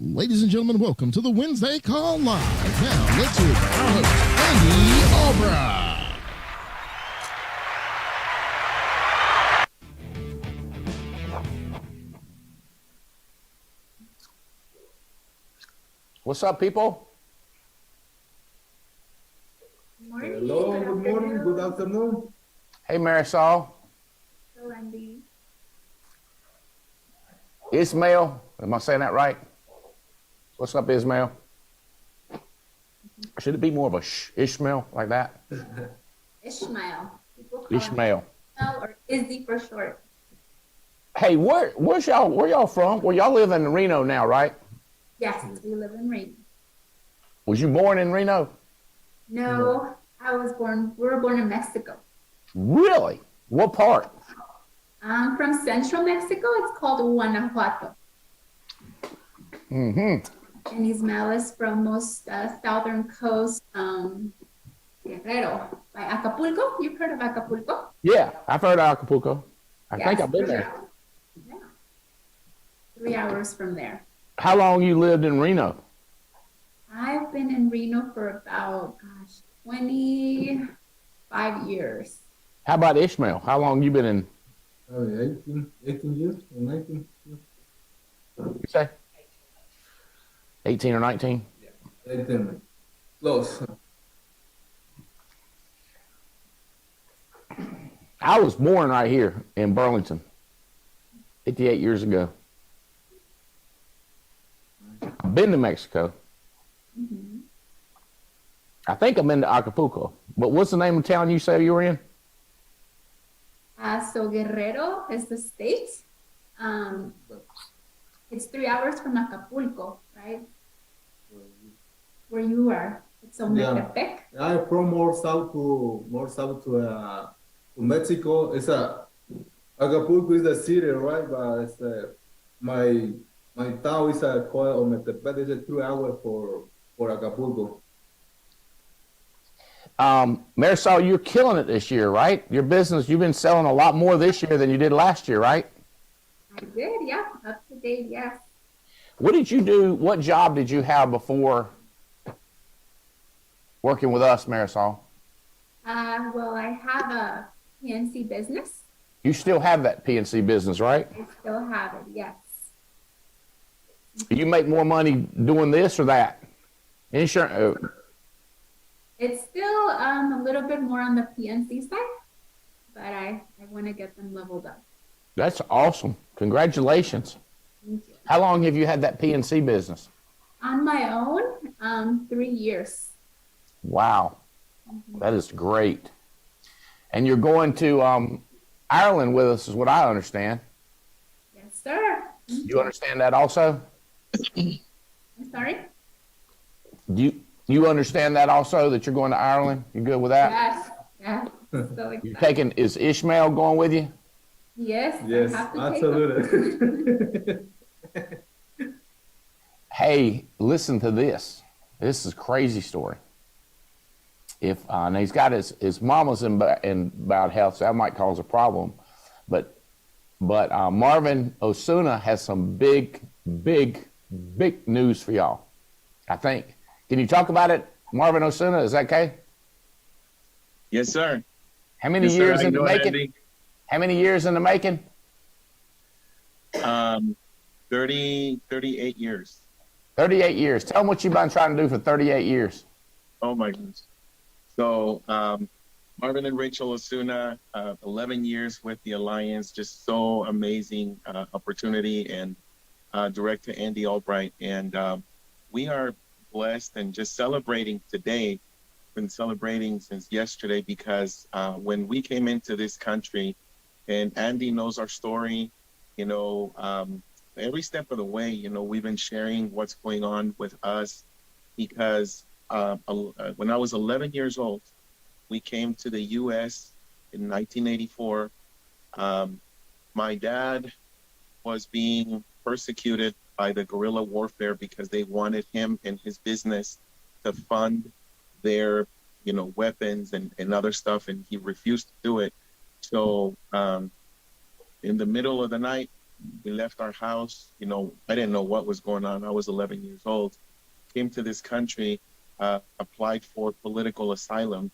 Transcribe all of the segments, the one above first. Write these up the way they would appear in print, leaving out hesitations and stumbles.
Ladies and gentlemen, welcome to the Wednesday Call Live. Now, let's hear from our host, Andy Albright. What's up, people? Morning. Hello, good morning, good afternoon. Hey, Marisol. Hello, Andy. Ismail. Am I saying that right? What's up, Ismail? Should it be more of a Ishmael like that? Ishmael. People call Ishmael. him Ishmael or Izzy for short. Hey, where y'all from? Well, y'all live in Reno now, right? Yes, we live in Reno. Was you born in Reno? No, we were born in Mexico. Really? What part? I'm from central Mexico. It's called Guanajuato. Mm-hmm. And Ismael is from most southern coast, Guerrero, by Acapulco. You've heard of Acapulco? Yeah, I've heard of Acapulco. I think I've been Yes, there. Yeah. 3 hours from there. How long you lived in Reno? I've been in Reno for about, 25 years. How about Ishmael? How long you been in? 18 years or 19 years? You say? 18 or 19? 18, close. I was born right here in Burlington 58 years ago. I've been to Mexico. Mm-hmm. I think I've been to Acapulco. But what's the name of the town you say you were in? So Guerrero is the state. It's 3 hours from Acapulco, right? Where you are. It's Ometepec. I'm from more south to Mexico. Acapulco is the city, right? But it's, my town is called Ometepec. It's 2 hours for Acapulco. Marisol, you're killing it this year, right? Your business, you've been selling a lot more this year than you did last year, right? I did, yeah. Up to date, yes. What did you do? What job did you have before working with us, Marisol? Well, I have a PNC business. You still have that PNC business, right? I still have it, yes. Do you make more money doing this or that? Insurance. It's still a little bit more on the PNC side, but I want to get them leveled up. That's awesome. Congratulations. Thank you. How long have you had that PNC business? On my own, 3 years. Wow. That is great. And you're going to Ireland with us is what I understand. Yes, sir. You understand that also? I'm sorry? Do you understand that also, that you're going to Ireland? You good with that? Yes. Yeah. So You're excited. is Ishmael going with you? Yes. Yes, I have to absolutely. Hey, listen to this. This is a crazy story. If and he's got his mama's in bad health, so that might cause a problem. But Marvin Osuna has some big news for y'all, I think. Can you talk about it, Marvin Osuna? Is that okay? Yes, sir. How many Yes, years sir. in the making? How many years in the making? 38 years. 38 years. Tell them what you've been trying to do for 38 years. Oh my goodness. So Marvin and Rachel Osuna, 11 years with the Alliance, just so amazing opportunity, and direct to Andy Albright. And we are blessed and just celebrating today. Been celebrating since yesterday because when we came into this country, and Andy knows our story, every step of the way, we've been sharing what's going on with us because when I was 11 years old, we came to the U.S. in 1984. My dad was being persecuted by the guerrilla warfare because they wanted him and his business to fund their, weapons and other stuff, and he refused to do it. So in the middle of the night, We left our house. I didn't know what was going on. I was 11 years old. Came to this country, applied for political asylum,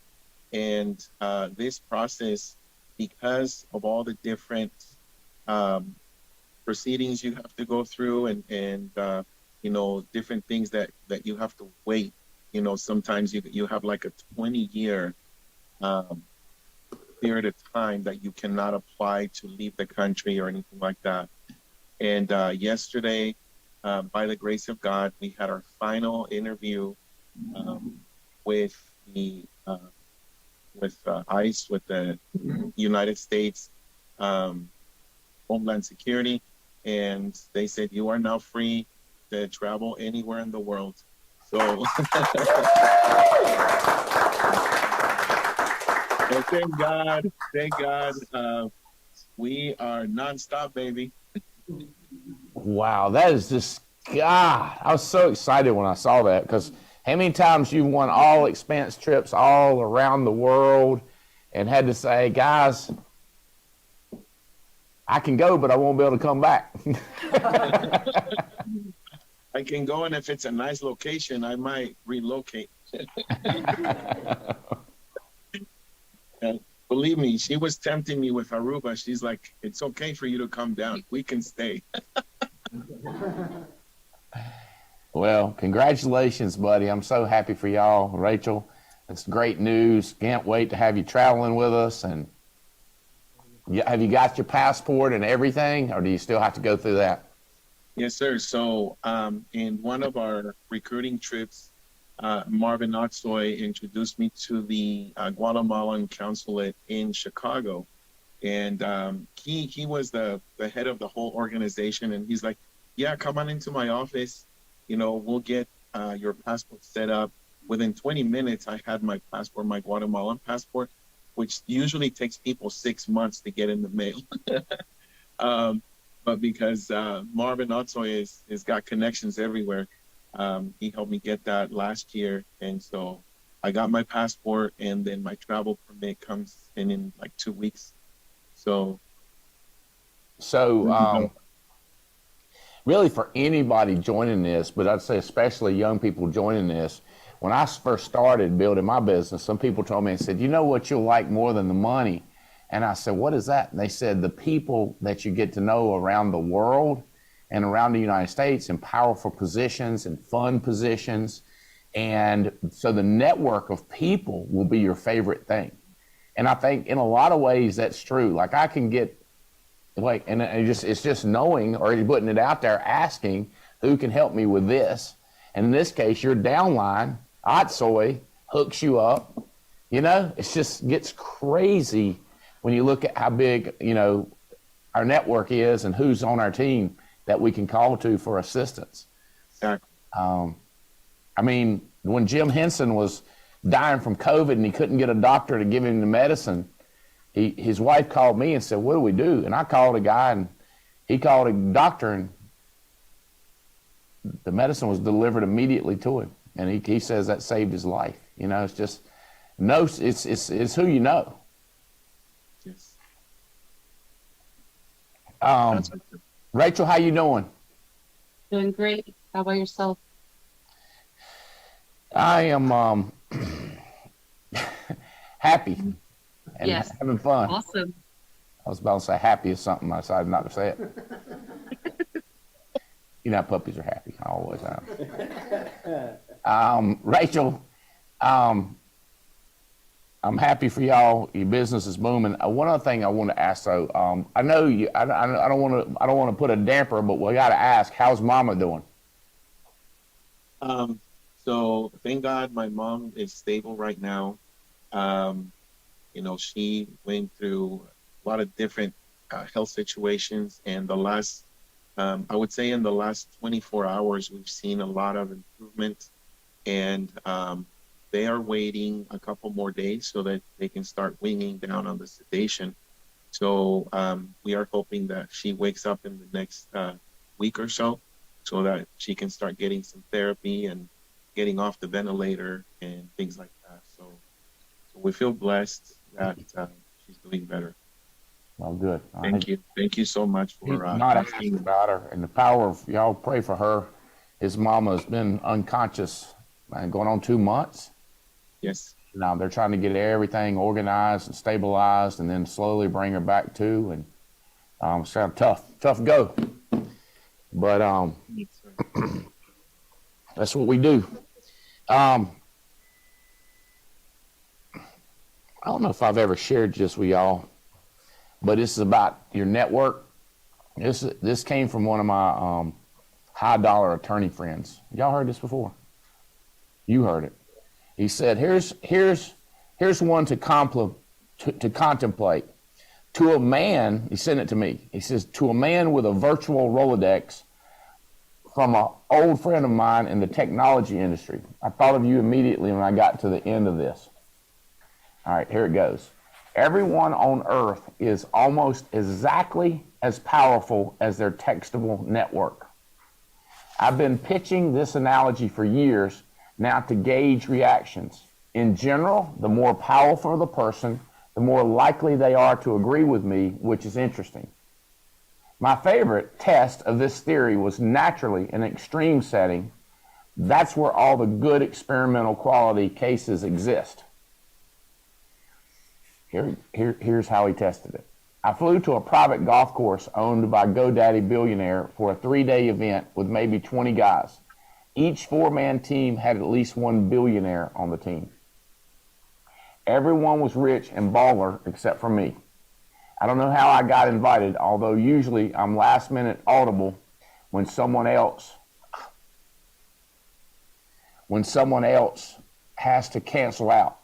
and this process, because of all the different um, proceedings you have to go through, and different things that you have to wait. Sometimes you have like a 20-year um, period of time that you cannot apply to leave the country or anything like that. And yesterday, by the grace of God, we had our final interview um, with the ICE, with the United States um, Homeland Security, and they said you are now free to travel anywhere in the world. So, so thank God, we are nonstop, baby. Wow, that is just God. I was so excited when I saw that because how many times you've won all expense trips all around the world and had to say, guys, I can go, but I won't be able to come back. I can go, and if it's a nice location, I might relocate. And believe me, she was tempting me with Aruba. She's like, it's okay for you to come down. We can stay. Well, congratulations, buddy. I'm so happy for y'all. Rachel, it's great news. Can't wait to have you traveling with us. And have you got your passport and everything, or do you still have to go through that? Yes, sir. So in one of our recruiting trips, Marvin Otsoy introduced me to the Guatemalan consulate in Chicago. And he was the head of the whole organization. And he's like, yeah, come on into my office. We'll get your passport set up. Within 20 minutes, I had my passport, my Guatemalan passport, which usually takes people 6 months to get in the mail. But because Marvin Otsoy has got connections everywhere, he helped me get that last year. And so I got my passport, and then my travel permit comes in like 2 weeks. So really for anybody joining this, but I'd say especially young people joining this, when I first started building my business, some people told me and said, you know what you'll like more than the money? And I said, what is that? And they said, the people that you get to know around the world and around the United States in powerful positions and fun positions. And so the network of people will be your favorite thing. And I think in a lot of ways that's true. Like I can get, it's just knowing or putting it out there, asking who can help me with this. And in this case, your downline, Otsoy, hooks you up. It just gets crazy when you look at how big, our network is and who's on our team that we can call to for assistance. exactly. When Jim Henson was dying from COVID and he couldn't get a doctor to give him the medicine, his wife called me and said, what do we do? And I called a guy, and he called a doctor, and the medicine was delivered immediately to him. And he says that saved his life. It's just, it's who you know. Yes. Rachel, how you doing? Doing great. How about yourself? I am happy and Yes. having fun. Awesome. I was about to say happy is something. I decided not to say it. Puppies are happy. I always am. Rachel, I'm happy for y'all. Your business is booming. One other thing I want to ask, though, I know you. I don't want to put a damper, but we got to ask, how's Mama doing? So thank God my mom is stable right now. She went through a lot of different health situations, and I would say in the last 24 hours, we've seen a lot of improvement, and they are waiting a couple more days so that they can start weaning down on the sedation. So we are hoping that she wakes up in the next week or so that she can start getting some therapy and getting off the ventilator and things like that. So we feel blessed that she's doing better. Well, good. Thank you so much He's for not asked asking. about her, and the power of y'all pray for her. His mama has been unconscious, going on 2 months. Yes. Now they're trying to get everything organized and stabilized, and then slowly bring her back too. And it's kind of tough go. But that's what we do. I don't know if I've ever shared this with y'all, but this is about your network. This came from one of my high dollar attorney friends. Y'all heard this before? You heard it. He said, "Here's one to contemplate. To a man," he sent it to me. He says, "To a man with a virtual Rolodex from an old friend of mine in the technology industry. I thought of you immediately when I got to the end of this." All right, here it goes. Everyone on Earth is almost exactly as powerful as their textable network. I've been pitching this analogy for years now to gauge reactions. In general, the more powerful the person, the more likely they are to agree with me, which is interesting. My favorite test of this theory was naturally an extreme setting. That's where all the good experimental quality cases exist. Here's how he tested it. I flew to a private golf course owned by GoDaddy billionaire for a 3-day event with maybe 20 guys. Each 4-man team had at least one billionaire on the team. Everyone was rich and baller except for me. I don't know how I got invited, although usually I'm last minute audible when someone else has to cancel out.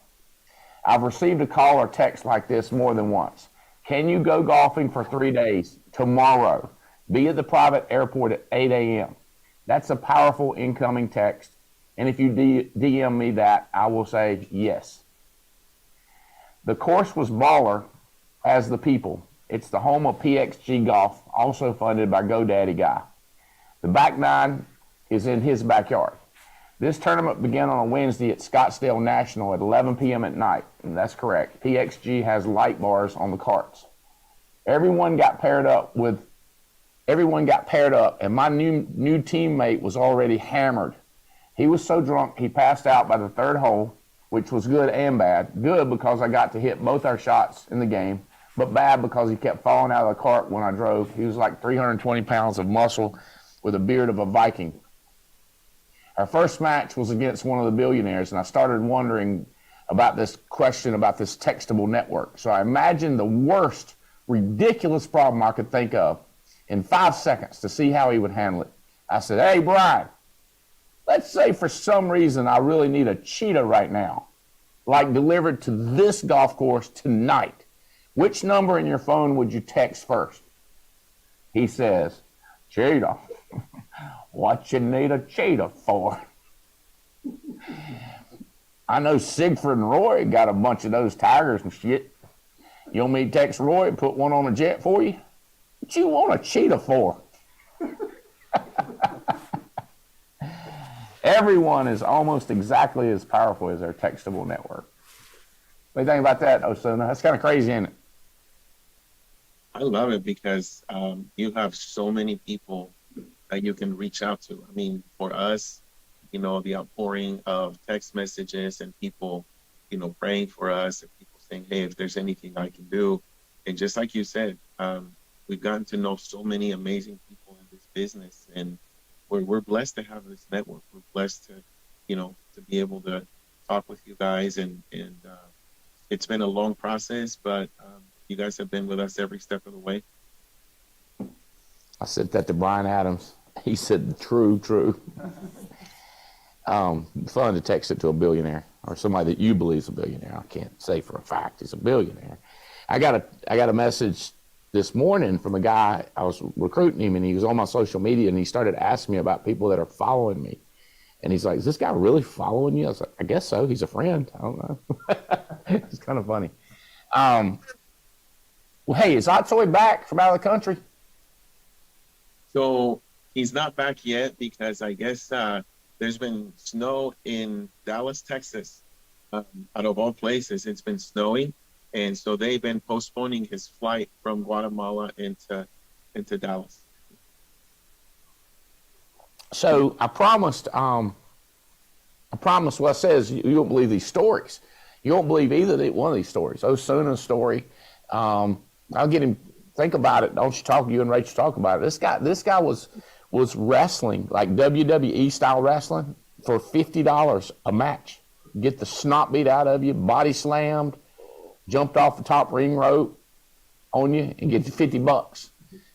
I've received a call or text like this more than once. Can you go golfing for 3 days tomorrow? Be at the private airport at 8 a.m. That's a powerful incoming text. And if you DM me that, I will say yes. The course was baller as the people. It's the home of PXG Golf, also funded by GoDaddy guy. The back nine is in his backyard. This tournament began on a Wednesday at Scottsdale National at 11 p.m. at night. And that's correct. PXG has light bars on the carts. Everyone got paired up, and my new teammate was already hammered. He was so drunk he passed out by the third hole, which was good and bad. Good because I got to hit both our shots in the game, but bad because he kept falling out of the cart when I drove. He was like 320 pounds of muscle with a beard of a Viking. Our first match was against one of the billionaires, and I started wondering about this question about this textable network. So I imagined the worst, ridiculous problem I could think of in 5 seconds to see how he would handle it. I said, "Hey, Brian, let's say for some reason I really need a cheetah right now, like delivered to this golf course tonight. Which number in your phone would you text first?" He says, "Cheetah. What you need a cheetah for?" I know Siegfried and Roy got a bunch of those tigers and shit. You want me to text Roy and put one on a jet for you? What you want a cheetah for? Everyone is almost exactly as powerful as their textable network. What do you think about that, Osuna? That's kind of crazy, isn't it? I love it because you have so many people that you can reach out to. I mean, for us, the outpouring of text messages and people, praying for us and people saying, "Hey, if there's anything I can do." And just like you said, we've gotten to know so many amazing people in this business, and we're blessed to have this network. We're blessed to, to be able to talk with you guys, and it's been a long process, but you guys have been with us every step of the way. I said that to Brian Adams. He said, "True, true." Fun to text it to a billionaire or somebody that you believe is a billionaire. I can't say for a fact he's a billionaire. I got a message this morning from a guy. I was recruiting him, and he was on my social media, and he started asking me about people that are following me. And he's like, "Is this guy really following you?" I was like, "I guess so. He's a friend. I don't know." It's kind of funny. Well, hey, is Otsoy back from out of the country? So he's not back yet because I guess there's been snow in Dallas, Texas. Out of all places, it's been snowing. And so they've been postponing his flight from Guatemala into Dallas. So I promised, well, it says you don't believe these stories. You won't believe either one of these stories. Osuna's story. I'll get him, think about it. Don't you and Rachel talk about it. This guy was wrestling, like WWE style wrestling, for $50 a match. Get the snot beat out of you, body slammed, jumped off the top ring rope on you, and get you $50.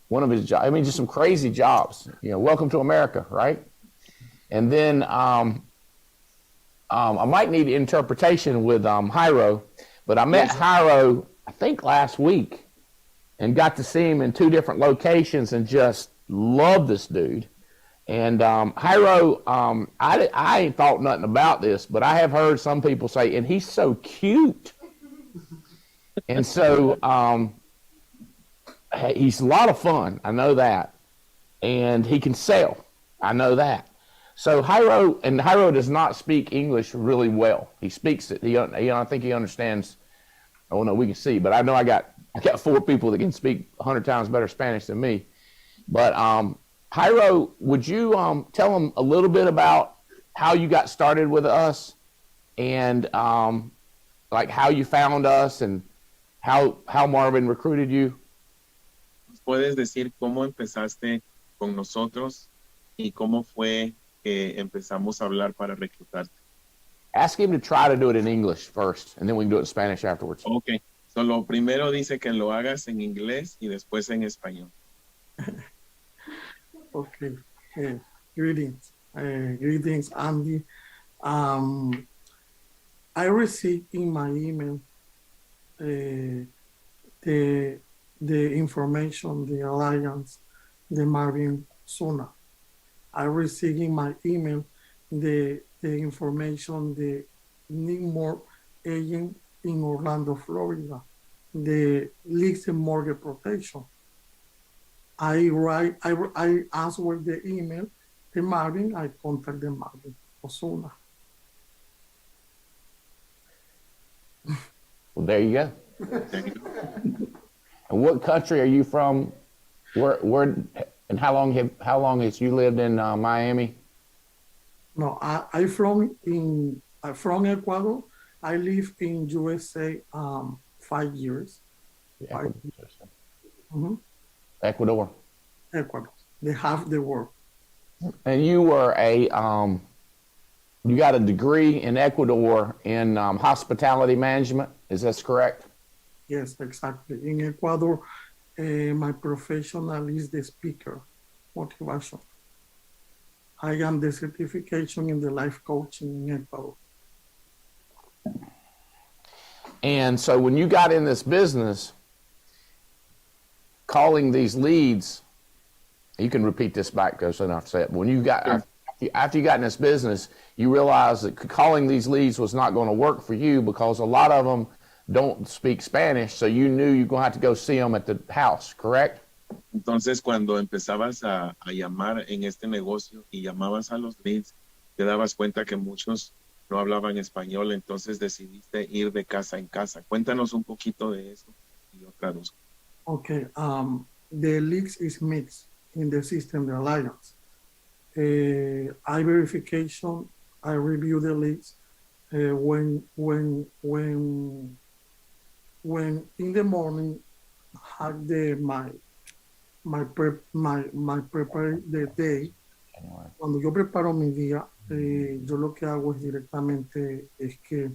One of his jobs. I mean, just some crazy jobs. Welcome to America, right? And then I might need interpretation with Jairo, but I met Jairo, I think last week, and got to see him in 2 different locations and just love this dude. And Jairo, I ain't thought nothing about this, but I have heard some people say, and he's so cute. And so he's a lot of fun. I know that. And he can sell. I know that. So Jairo does not speak English really well. He speaks it. I think he understands. Oh no, we can see, but I know I got 4 people that can speak 100 times better Spanish than me. But Jairo, would you tell them a little bit about how you got started with us, and like how you found us and how Marvin recruited you? ¿Puedes decir cómo empezaste con nosotros y cómo fue que empezamos a hablar para reclutarte? Ask him to try to do it in English first, and then we can do it in Spanish afterwards. Okay. So lo primero dice que lo hagas en inglés y después en español. Okay. Greetings. Greetings, Andy. I received in my email the information, the alliance, the Marvin Zuna. I received in my email the information, the Nickmore agent in Orlando, Florida, the lease and mortgage protection. I answered the email to Marvin. I contacted Marvin Osuna. Well, there you go. And what country are you from? Where and how long has you lived in Miami? No, I'm from Ecuador. I live in USA 5 years. Ecuador. Ecuador. They have the work. And you were you got a degree in Ecuador in hospitality management. Is that correct? Yes, exactly. In Ecuador, my professional is the speaker, motivation. I am the certification in the life coaching in Ecuador. And so when you got in this business, calling these leads, you can repeat this back so I don't have to say it. But when you got, after you got in this business, you realized that calling these leads was not going to work for you because a lot of them don't speak Spanish. So you knew you're going to have to go see them at the house, correct? Entonces, cuando empezabas a llamar en este negocio y llamabas a los leads, te dabas cuenta que muchos no hablaban español, entonces decidiste ir de casa en casa. Cuéntanos un poquito de eso y yo traduzco. Okay, the leads is mixed in the system, the alliance. I verification, I review the leads. When in the morning, have my prepare the day. Cuando yo preparo mi día, yo lo que hago es directamente es que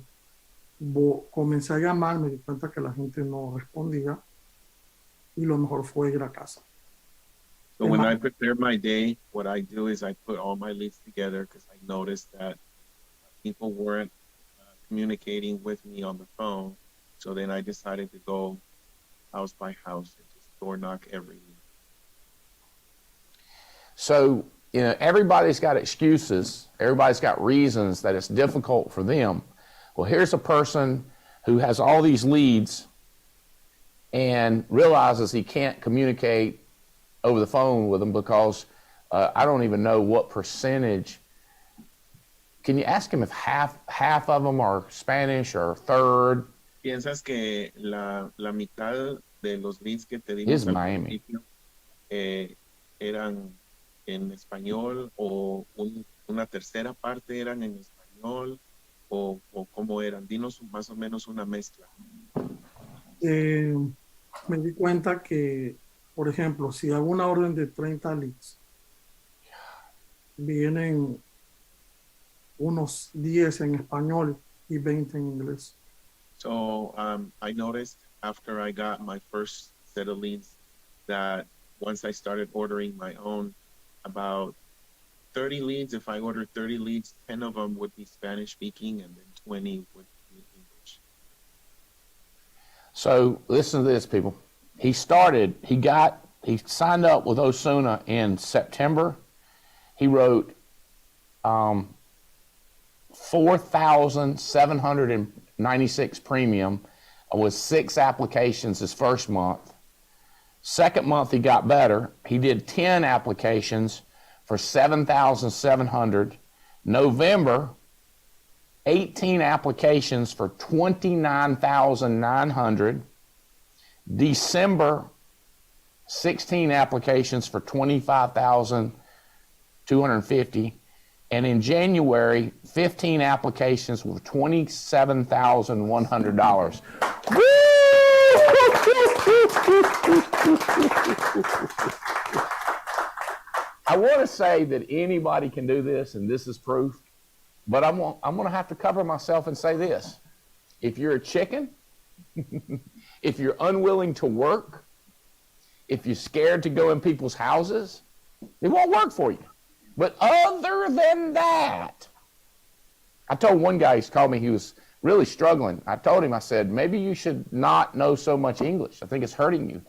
comencé a llamar, me di cuenta que la gente no respondía y lo mejor fue ir a casa. So when I prepare my day, what I do is I put all my leads together because I noticed that people weren't communicating with me on the phone. So then I decided to go house by house and just door knock every lead. So, everybody's got excuses. Everybody's got reasons that it's difficult for them. Well, here's a person who has all these leads and realizes he can't communicate over the phone with them because I don't even know what percentage. Can you ask him if half of them are Spanish or a third? ¿Piensas que la mitad de los leads que te Is dimos al Miami. principio eran en español o una tercera parte eran en español o cómo eran? Dinos más o menos una mezcla. Eh, me di cuenta que, por ejemplo, si hago una orden de 30 leads, vienen unos 10 en español y 20 en inglés. So I noticed after I got my first set of leads that once I started ordering my own, about 30 leads, if I ordered 30 leads, 10 of them would be Spanish speaking and then 20 would be English. So listen to this, people. He signed up with Osuna in September. He wrote 4,796 premium with 6 applications his first month. Second month he got better. He did 10 applications for 7,700. November, 18 applications for 29,900. December, 16 applications for 25,250. And in January, 15 applications with $27,100. I want to say that anybody can do this, and this is proof, but I'm going to have to cover myself and say this. If you're a chicken, if you're unwilling to work, if you're scared to go in people's houses, it won't work for you. But other than that, I told one guy, he's called me, he was really struggling. I told him, I said, maybe you should not know so much English. I think it's hurting you.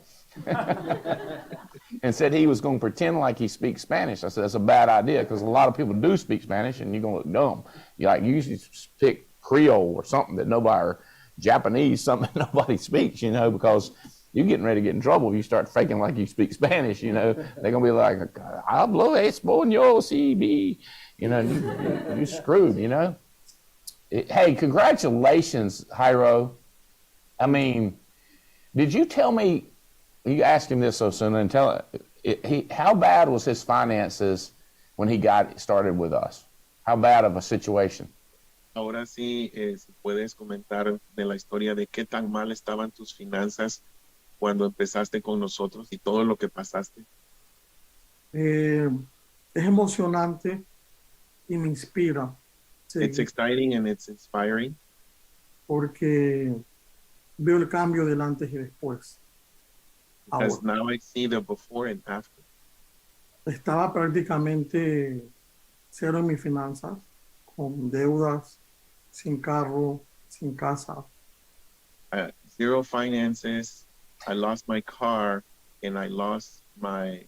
And said he was going to pretend like he speaks Spanish. I said, that's a bad idea because a lot of people do speak Spanish and you're going to look dumb. You usually speak Creole or something that nobody, or Japanese, something that nobody speaks, because you're getting ready to get in trouble if you start faking like you speak Spanish, They're going to be like, hablo español, CB, you're screwed, Hey, congratulations, Jairo. I mean, did you tell me, you asked him this so soon, and how bad was his finances when he got started with us? How bad of a situation? Ahora sí, puedes comentar de la historia de qué tan mal estaban tus finanzas cuando empezaste con nosotros y todo lo que pasaste. Es emocionante y me inspira. It's exciting and it's inspiring. Porque veo el cambio del antes y después. Because Ahora, now I see the before and after. estaba prácticamente cero en mis finanzas, con deudas, sin carro, sin casa. Zero finances. I lost my car and I lost my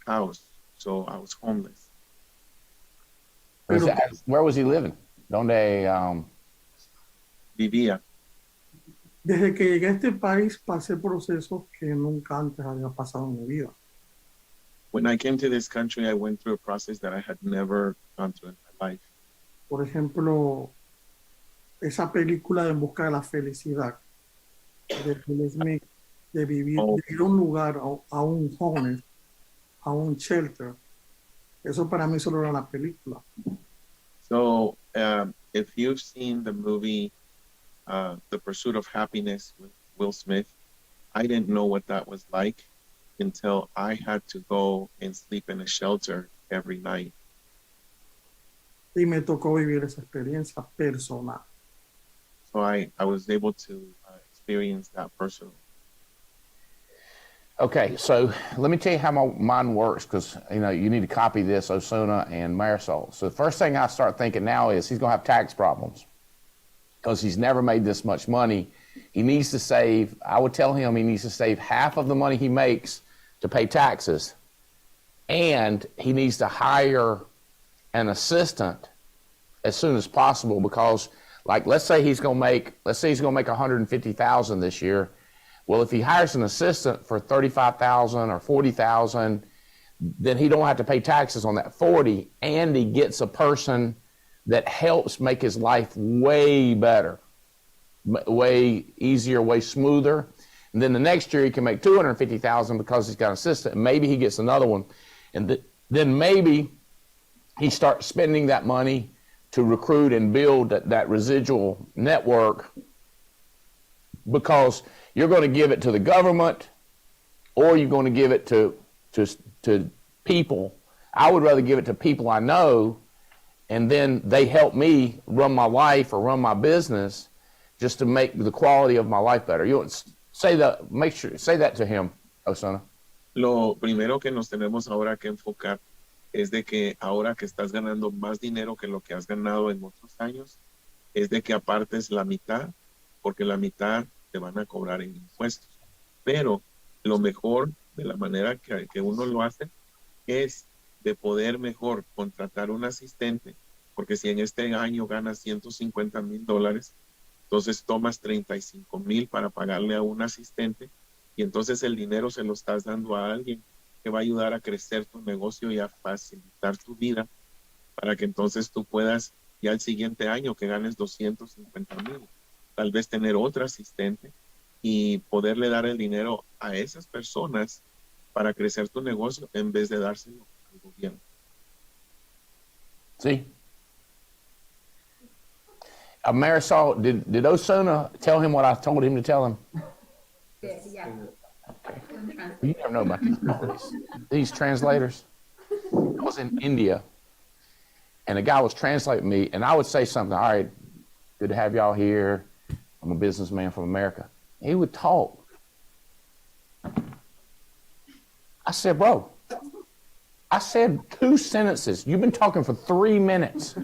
house. So I was homeless. Where was he living? Donde, Vivía. Desde que llegué a este país pasé procesos que nunca antes había pasado en mi vida. When I came to this country, I went through a process that I had never gone through in my life. Por ejemplo, esa película de En busca de la felicidad de Will Smith, de vivir, de ir a un lugar, a un homeless, a un shelter. Eso para mí solo era la película. So if you've seen the movie The Pursuit of Happiness with Will Smith, I didn't know what that was like until I had to go and sleep in a shelter every night. Y me tocó vivir esa experiencia personal. So I was able to experience that personally. Okay, so let me tell you how my mind works, because you need to copy this, Osuna and Marisol. So the first thing I start thinking now is he's going to have tax problems because he's never made this much money. He needs to save, I would tell him he needs to save half of the money he makes to pay taxes, and he needs to hire an assistant as soon as possible, because let's say he's going to make $150,000 this year. Well, if he hires an assistant for $35,000 or $40,000, then he don't have to pay taxes on that $40,000, and he gets a person that helps make his life way better. way easier, way smoother. And then the next year he can make $250,000 because he's got an assistant. Maybe he gets another one, and then maybe he starts spending that money to recruit and build that residual network, because you're going to give it to the government or you're going to give it to people. I would rather give it to people I know, and then they help me run my life or run my business just to make the quality of my life better. You say that, say that to him, Osuna. Lo primero que nos tenemos ahora que enfocar es de que ahora que estás ganando más dinero que lo que has ganado en otros años, es de que apartes la mitad, porque la mitad te van a cobrar en impuestos. Pero lo mejor de la manera que uno lo hace es de poder mejor contratar un asistente, porque si en este año ganas $150,000, entonces tomas 35,000 para pagarle a un asistente, y entonces el dinero se lo estás dando a alguien que va a ayudar a crecer tu negocio y a facilitar tu vida, para que entonces tú puedas ya el siguiente año que ganes 250,000, tal vez tener otro asistente y poderle dar el dinero a esas personas para crecer tu negocio en vez de dárselo al gobierno. Sí. Marisol, did Osuna tell him what I told him to tell him? Yeah. You never know about these translators. I was in India, and a guy was translating me, and I would say something, all right, good to have y'all here. I'm a businessman from America. He would talk. I said, bro, I said 2 sentences. You've been talking for 3 minutes.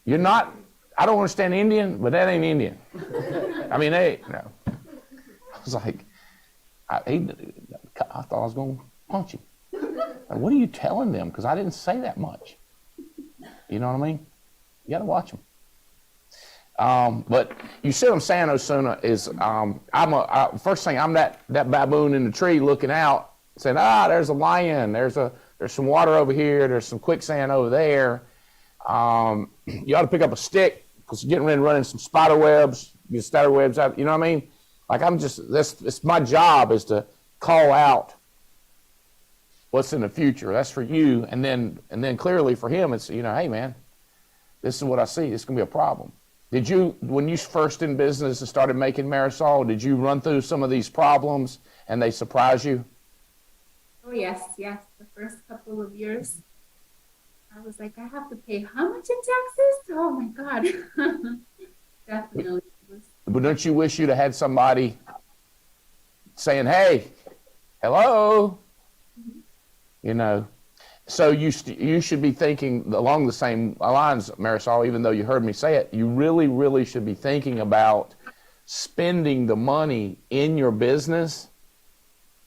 You're not, I don't understand Indian, but that ain't Indian. I mean, no. I was like, I thought I was going to punch him. Like, what are you telling them? Because I didn't say that much. You know what I mean? You got to watch them. But you see what I'm saying, Osuna, is first thing, I'm that baboon in the tree looking out, saying, there's a lion, there's some water over here, there's some quicksand over there. You ought to pick up a stick, because you're getting ready to run in some spider webs, get spider webs out, you know what I mean? Like, it's my job is to call out what's in the future. That's for you. And then clearly for him, it's, hey man, this is what I see. It's going to be a problem. Did you, when you first in business and started making Marisol, did you run through some of these problems and they surprise you? Oh, yes. The first couple of years, I was like, I have to pay how much in taxes? Oh, my God. Definitely. But don't you wish you'd have had somebody saying, hey, hello? So you should be thinking along the same lines, Marisol, even though you heard me say it. You really, really should be thinking about spending the money in your business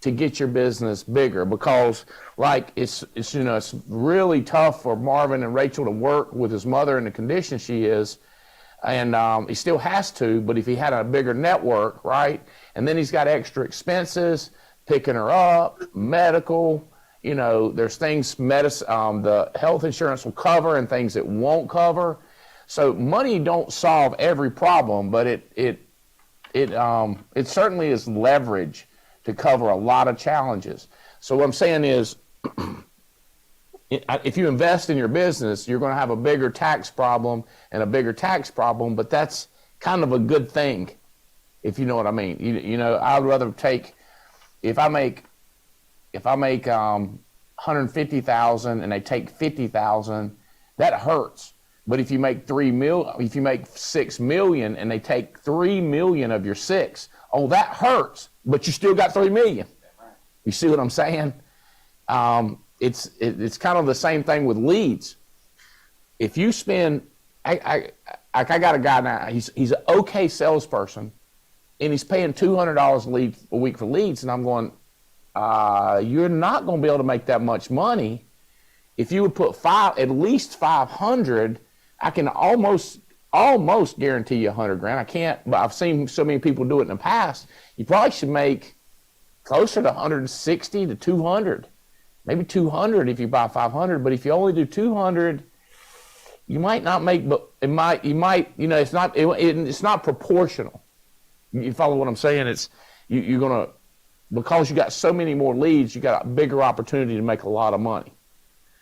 to get your business bigger, because like it's really tough for Marvin and Rachel to work with his mother in the condition she is, and he still has to, but if he had a bigger network, right, and then he's got extra expenses, picking her up, medical, there's things the health insurance will cover and things it won't cover. So money don't solve every problem, but it certainly is leverage to cover a lot of challenges. So what I'm saying is, if you invest in your business, you're going to have a bigger tax problem and a bigger tax problem, but that's kind of a good thing, if you know what I mean. I'd rather take, if I make $150,000 and they take $50,000, that hurts. But if you make $6 million and they take $3 million of your 6, that hurts. But you still got $3 million. You see what I'm saying? It's kind of the same thing with leads. If you spend, I got a guy now. He's an okay salesperson, and he's paying $200 a week for leads, and I'm going, you're not going to be able to make that much money. If you would put at least 500, I can almost guarantee you $100,000. I can't, but I've seen so many people do it in the past. You probably should make closer to 160 to 200, maybe 200 if you buy 500. But if you only do 200, you might not make, but you might, it's not proportional. You follow what I'm saying? You're going to, because you got so many more leads, you got a bigger opportunity to make a lot of money.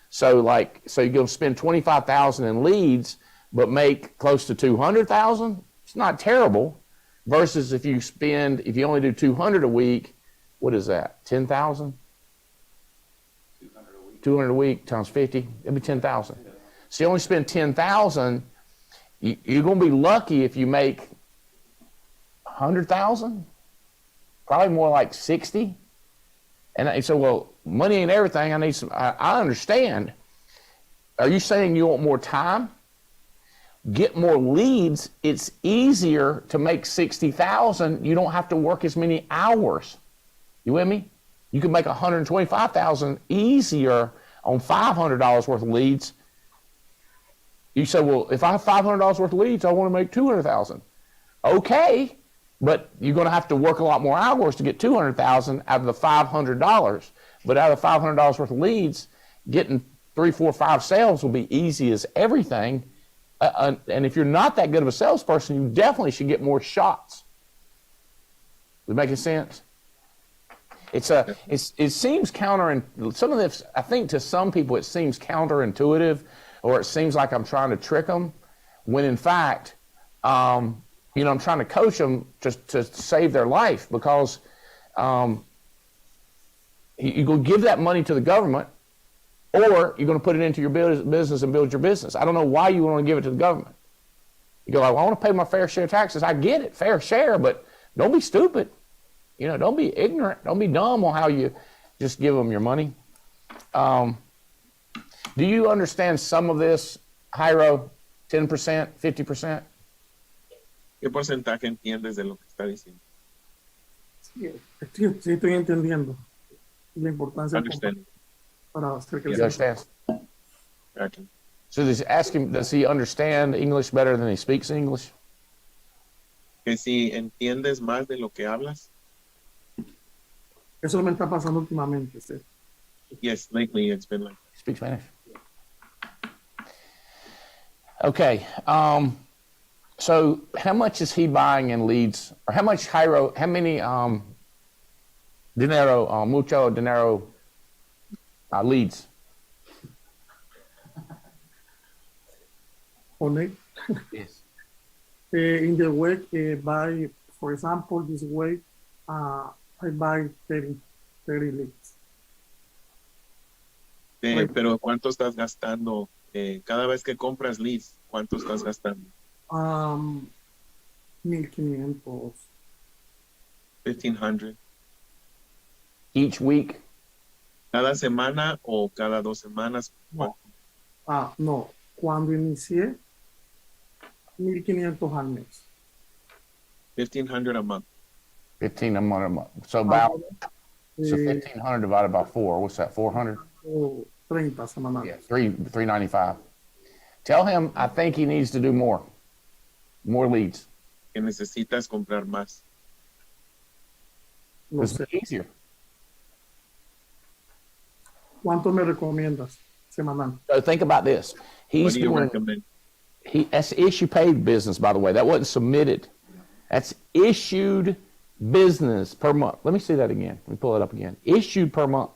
So you're going to spend 25,000 in leads, but make close to 200,000. It's not terrible. Versus if you only do 200 a week, what is that? 10,000? 200 a week times 50, it'd be 10,000. So you only spend 10,000. You're going to be lucky if you make 100,000. Probably more like 60. And I said, well, money ain't everything. I understand. Are you saying you want more time? Get more leads. It's easier to make 60,000. You don't have to work as many hours. You with me? You can make 125,000 easier on $500 worth of leads. You say, well, if I have $500 worth of leads, I want to make 200,000. Okay, but you're going to have to work a lot more hours to get 200,000 out of the $500. But out of the $500 worth of leads, getting 3, 4, 5 sales will be easy as everything. And if you're not that good of a salesperson, you definitely should get more shots. Does it make sense? It seems some of this, I think to some people it seems counterintuitive, or it seems like I'm trying to trick them, when in fact, I'm trying to coach them to save their life, because you're going to give that money to the government, or you're going to put it into your business and build your business. I don't know why you want to give it to the government. You go like, well, I want to pay my fair share of taxes. I get it, fair share, but don't be stupid. Don't be ignorant. Don't be dumb on how you just give them your money. Do you understand some of this, Jairo? 10%, 50%? ¿Qué porcentaje entiendes de lo que está diciendo? Sí, sí estoy entendiendo la importancia Understand. para hacer que You understand? Gotcha. So ask him, does he understand English better than he speaks English? Que si entiendes más de lo que hablas. Eso me está pasando últimamente. ¿Sí? Yes, lately it's been like. Speak Spanish. Okay. So how much is he buying in leads, or how much Jairo? How many mucho dinero leads? On it. Yes. In the week, by, for example, this week, I buy 30 leads. Pero ¿cuánto estás gastando? Cada vez que compras leads, ¿cuánto estás gastando? 1,500. 1,500. Each week? ¿Cada semana o cada 2 semanas? No. Cuando inicié, 1,500 al mes. 1,500 a month. 1,500 a month. So 1,500 divided by 4. What's that? 400? 30 semanal. Yeah, 395. Tell him I think he needs to do more leads. Que necesitas comprar más. No It's sé. easier. ¿Cuánto me recomiendas semanal? So think about this. What do you recommend? That's issue paid business, by the way. That wasn't submitted. That's issued business per month. Let me see that again. Let me pull it up again. Issued per month.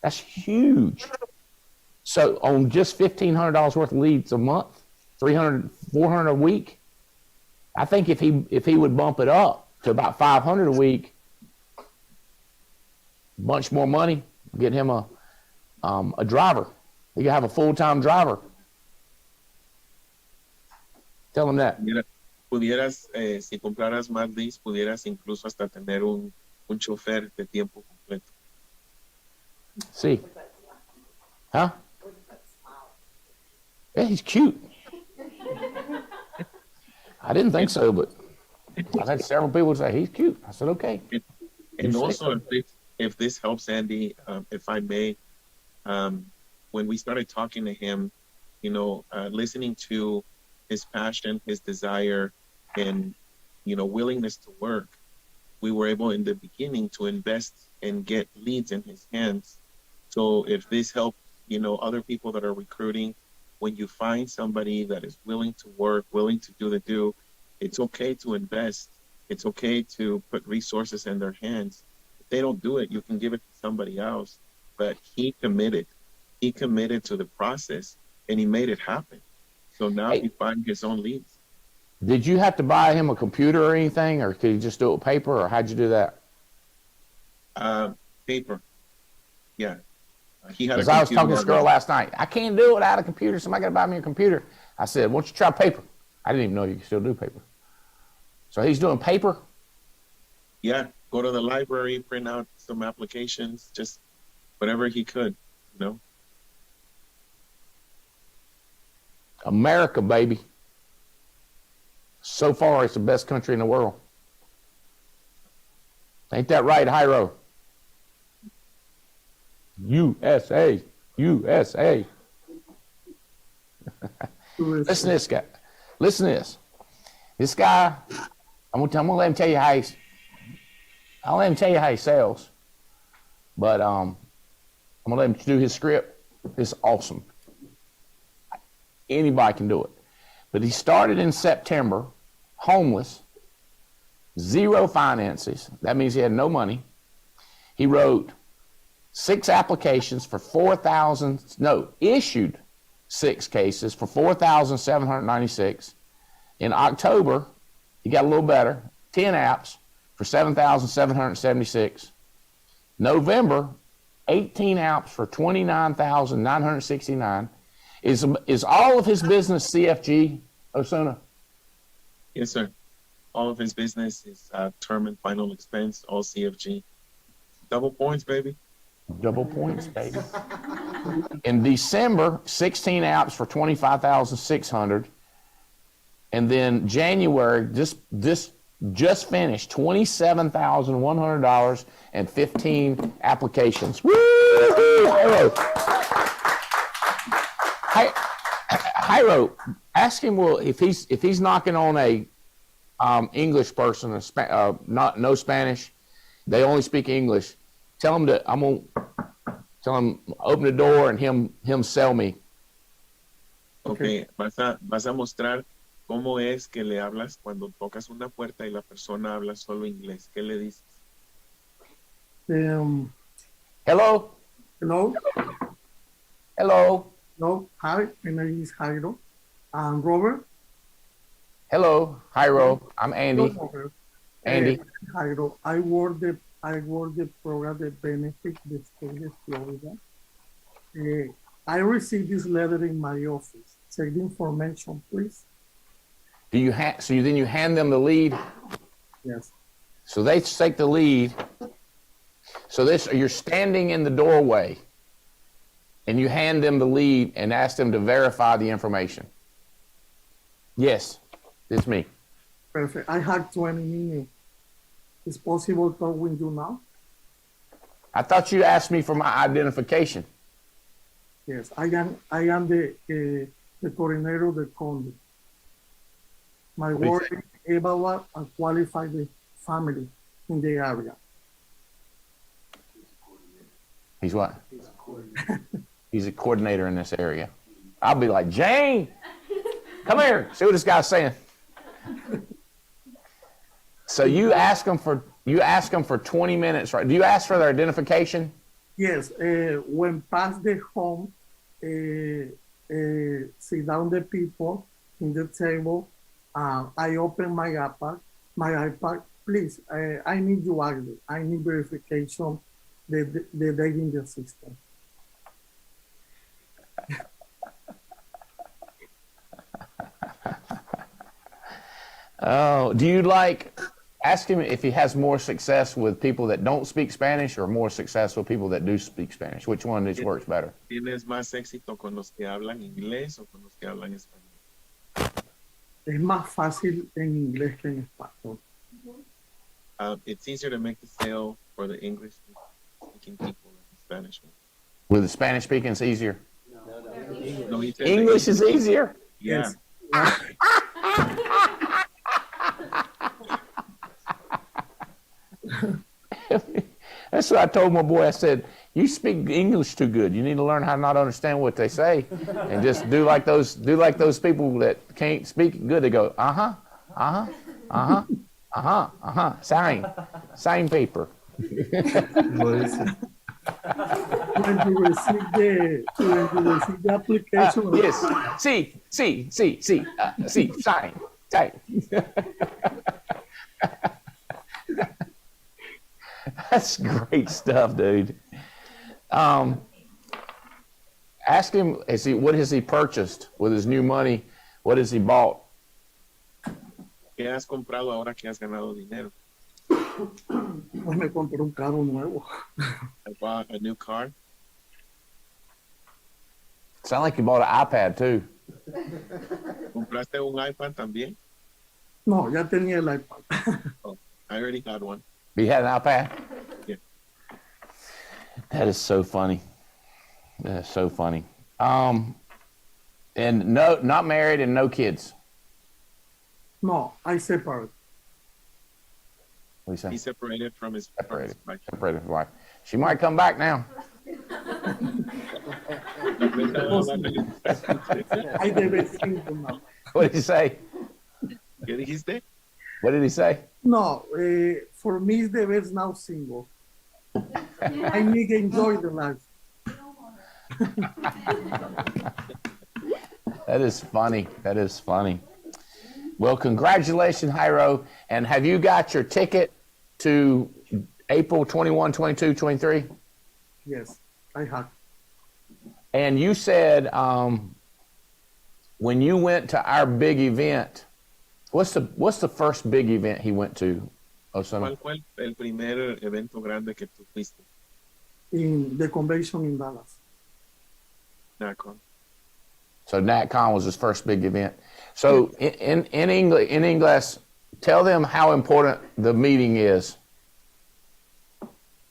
That's huge. So on just $1,500 worth of leads a month, 300, 400 a week, I think if he would bump it up to about 500 a week, bunch more money, get him a driver. He can have a full-time driver. Tell him that. Pudieras, si compraras más leads, pudieras incluso hasta tener un chofer de tiempo completo. See. Huh? Yeah, he's cute. I didn't think so, but I've had several people say he's cute. I said, okay. And also, if this helps Andy, if I may, when we started talking to him, listening to his passion, his desire, and, willingness to work, we were able in the beginning to invest and get leads in his hands. So if this helps, other people that are recruiting, when you find somebody that is willing to work, willing to do the do, it's okay to invest. It's okay to put resources in their hands. If they don't do it, you can give it to somebody else. But he committed. He committed to the process and he made it happen. So now Hey. he finds his own leads. Did you have to buy him a computer or anything, or could you just do it with paper, or how'd you do that? Paper. Yeah. He had a Because I was computer talking to this girl already. last night. I can't do it without a computer. Somebody got to buy me a computer. I said, why don't you try paper? I didn't even know you could still do paper. So he's doing paper? Yeah. Go to the library, print out some applications, just whatever he could, you know. America, baby. So far, it's the best country in the world. Ain't that right, Hyro? USA, USA. Listen to this guy. Listen to this. This guy, I'm gonna let him tell you how I'll let him tell you how he sells. But I'm gonna let him do his script. It's awesome. Anybody can do it. But he started in September, homeless, zero finances. That means he had no money. He wrote 6 applications for 4,000, issued 6 cases for 4,796. In October, he got a little better, 10 apps for 7,776. November, 18 apps for 29,969. Is all of his business CFG, Osuna? Yes, sir. All of his business is term and final expense, all CFG. Double points, baby. Double points, baby. In December, 16 apps for 25,600. And then January, just finished $27,100 and 15 applications. Woo! Hyro, ask him if he's knocking on a English person, no Spanish, they only speak English. Tell him open the door and him sell me. Okay, vas a mostrar cómo es que le hablas cuando tocas una puerta y la persona habla solo inglés. ¿Qué le dices? Um, Hello? hello, Hello? hello, hi, my name is Jairo. I'm Robert. Hello, Hyro. I'm Andy. Hello, Robert. Andy. Jairo, I work the program, the benefit, the state of Florida. I received this letter in my office. Check the information, please. So then you hand them the lead? Yes. So they take the lead. So you're standing in the doorway and you hand them the lead and ask them to verify the information. Yes, it's me. Perfect. I have 20 minutes. Is possible to talk with you now? I thought you asked me for my identification. Yes, I am the coordinator of the county. My work is evaluate and qualify the family in the area. He's what? He's a coordinator in this area. I'll be like, Jane, come here. See what this guy's saying. So you ask them for 20 minutes, right? Do you ask for their identification? Yes, when past the home, sit down the people in the table. I open my iPad. Please, I need you ID. I need verification the date in the system. Oh, ask him if he has more success with people that don't speak Spanish or more success with people that do speak Spanish. Which one works better? ¿Tienes más éxito con los que hablan inglés o con los que hablan español? Es más fácil en inglés que en español. It's easier to make the sale for the English speaking people than the Spanish one. With the Spanish speaking, it's easier. No, he said English is easier. Yeah. Yes. That's what I told my boy. I said, You speak English too good. You need to learn how not to understand what they say, and just do like those people that can't speak good. They go, sign paper. When you receive the application, Yes, see, sign. That's great stuff, dude. Ask him, what has he purchased with his new money? What has he bought? ¿Qué has comprado ahora que has ganado dinero? pues me compré un carro nuevo. I bought a new car. Sound like you bought an iPad too. ¿Compraste un iPad también? No, ya tenía el iPad. Oh, I already had one. You had an iPad? Yeah. That is so funny. That is so funny. And no, not married and no kids. No, I separate. What do you say? He separated from his Separated. wife. Separated from wife. She might come back now. Hay de vez en cuando. What did he say? ¿Qué dijiste? What did he say? No, for me, it's the best now single. I need to enjoy the life. That is funny. That is funny. Well, congratulations, Jairo. And have you got your ticket to April 21, 22, 23? Yes, I have. And you said when you went to our big event, what's the first big event he went to, Osuna? ¿Cuál fue el primer evento grande que tú fuiste? In the convention in Dallas. NACON. So NatCon was his first big event. So in English, tell them how important the meeting is.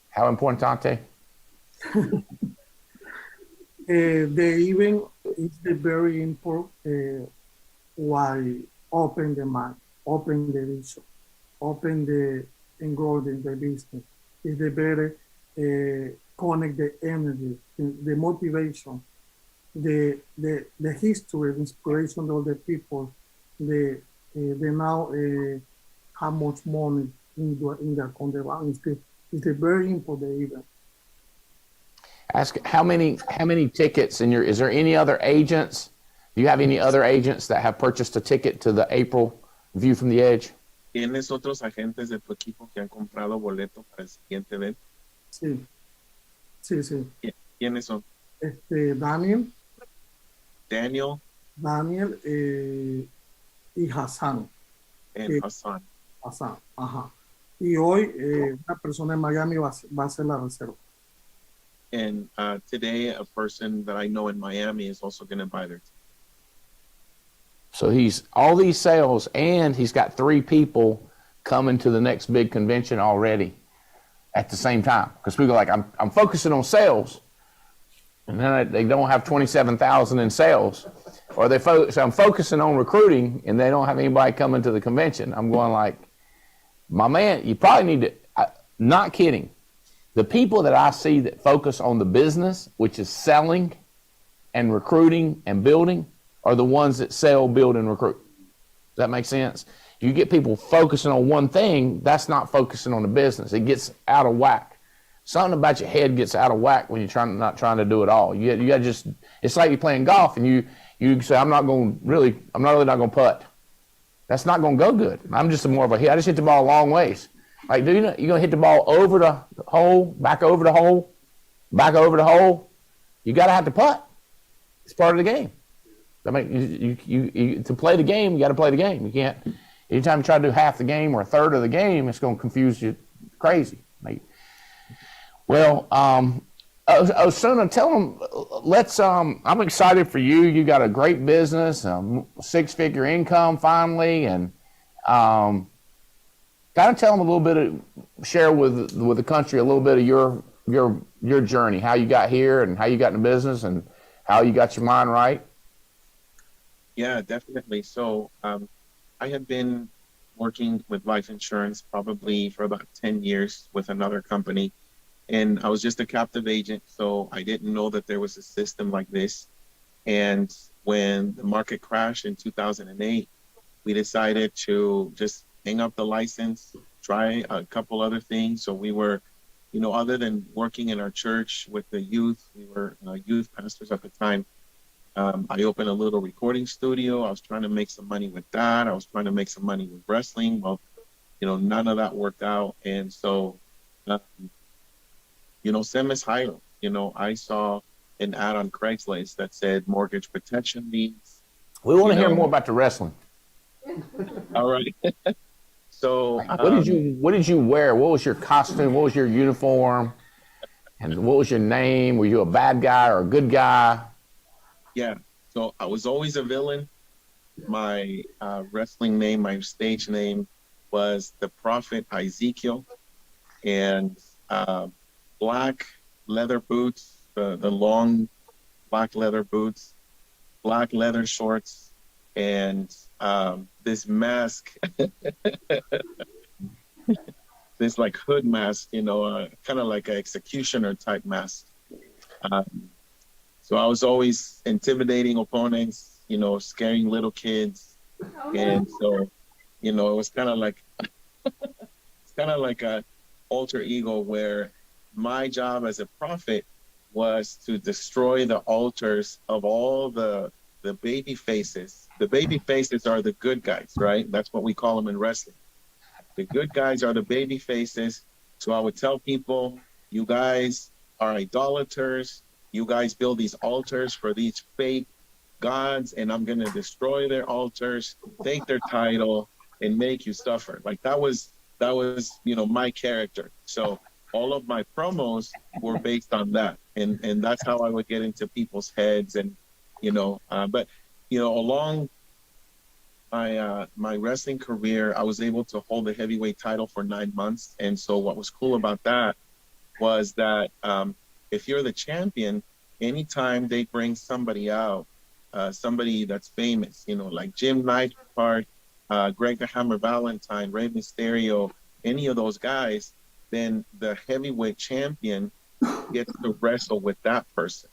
How importante? The event is the very important why open the mind, open the vision, open the and grow the business. Is the better connect the energy, the motivation, the history, the inspiration of the people. They now how much money in their account. It's a very important event. Ask how many tickets in your, is there any other agents? Do you have any other agents that have purchased a ticket to the April View from the Edge? ¿Tienes otros agentes de tu equipo que han comprado boleto para el siguiente evento? Sí. ¿Quiénes son? Daniel, Daniel y Hassan. and Hassan. Hassan, ajá. Y hoy una persona en Miami va a hacer la reserva. And today, a person that I know in Miami is also going to buy their ticket. So he's all these sales, and he's got 3 people coming to the next big convention already at the same time. Because people are like, I'm focusing on sales, and then they don't have 27,000 in sales, or so I'm focusing on recruiting, and they don't have anybody coming to the convention. I'm going like, my man, you probably need to. Not kidding. The people that I see that focus on the business, which is selling and recruiting and building, are the ones that sell, build, and recruit. Does that make sense? You get people focusing on one thing, that's not focusing on the business. It gets out of whack. Something about your head gets out of whack when you're not trying to do it all. You got just, it's like you're playing golf and you say, I'm not really not going to putt. That's not going to go good. I'm just more of a hit. I just hit the ball a long ways. Like, you're going to hit the ball over the hole, back over the hole, back over the hole. You got to have to putt. It's part of the game. I mean, you to play the game, you got to play the game. You can't. Anytime you try to do half the game or a third of the game, it's going to confuse you crazy. Well, Osuna, tell them. I'm excited for you. You got a great business, 6-figure income finally, and kind of tell them a little bit share with the country a little bit of your journey, how you got here and how you got in the business and how you got your mind right. Yeah, definitely. So I have been working with life insurance probably for about 10 years with another company. and I was just a captive agent, so I didn't know that there was a system like this. And when the market crashed in 2008, we decided to just hang up the license, try a couple other things. So we were, other than working in our church with the youth, we were youth pastors at the time. I opened a little recording studio. I was trying to make some money with that. I was trying to make some money with wrestling. Well, none of that worked out. And so, same as Jairo, I saw an ad on Craigslist that said mortgage protection needs. We want to hear more about the wrestling. All right. So what did you wear? What was your costume? What was your uniform? And what was your name? Were you a bad guy or a good guy? Yeah. So I was always a villain. My wrestling name, my stage name was the Prophet Ezekiel, and black leather boots, the long black leather boots, black leather shorts, and this mask, this like hood mask, kind of like an executioner type mask. So I was always intimidating opponents, scaring little kids. And so, it was kind of like, a alter ego where my job as a prophet was to destroy the altars of all the baby faces. The baby faces are the good guys, right? That's what we call them in wrestling. The good guys are the baby faces. So I would tell people, you guys are idolaters. You guys build these altars for these fake gods, and I'm going to destroy their altars, take their title, and make you suffer. Like that was, my character. So all of my promos were based on that. And that's how I would get into people's heads. And, but, along my wrestling career, I was able to hold the heavyweight title for 9 months. And so what was cool about that was that if you're the champion, anytime they bring somebody out, somebody that's famous, like Jim Neidhart, Greg the Hammer Valentine, Rey Mysterio, any of those guys, then the heavyweight champion gets to wrestle with that person.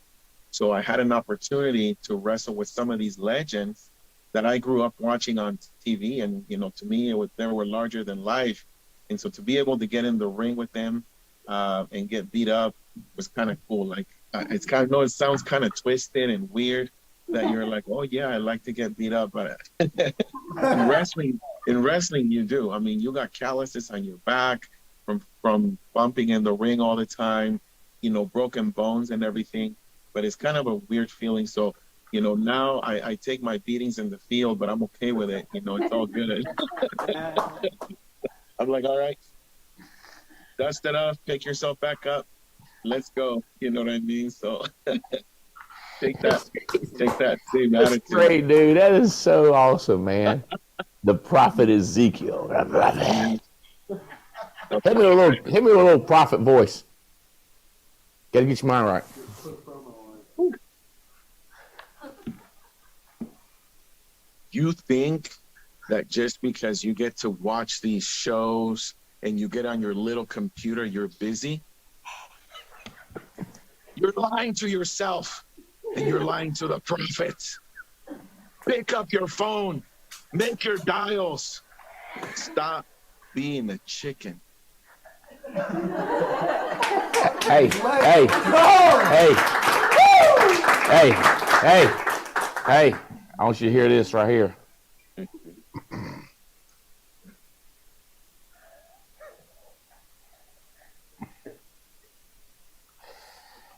So I had an opportunity to wrestle with some of these legends that I grew up watching on TV, and to me, they were larger than life. And so to be able to get in the ring with them and get beat up was kind of cool. Like it's kind of, it sounds kind of twisted and weird that you're like, oh yeah, I like to get beat up, but in wrestling, you do. I mean, you got calluses on your back from bumping in the ring all the time, broken bones and everything. But it's kind of a weird feeling. So, now I take my beatings in the field, but I'm okay with it. It's all good. I'm like, all right, dust it off, pick yourself back up. Let's go. You know what I mean? So take that same That's attitude. great, dude. That is so awesome, man. The Prophet Ezekiel. Hit me with a little prophet voice. Gotta get your mind right. You think that just because you get to watch these shows and you get on your little computer, you're busy? You're lying to yourself, and you're lying to the prophet. Pick up your phone, make your dials. Stop being a chicken. Hey. I want you to hear this right here.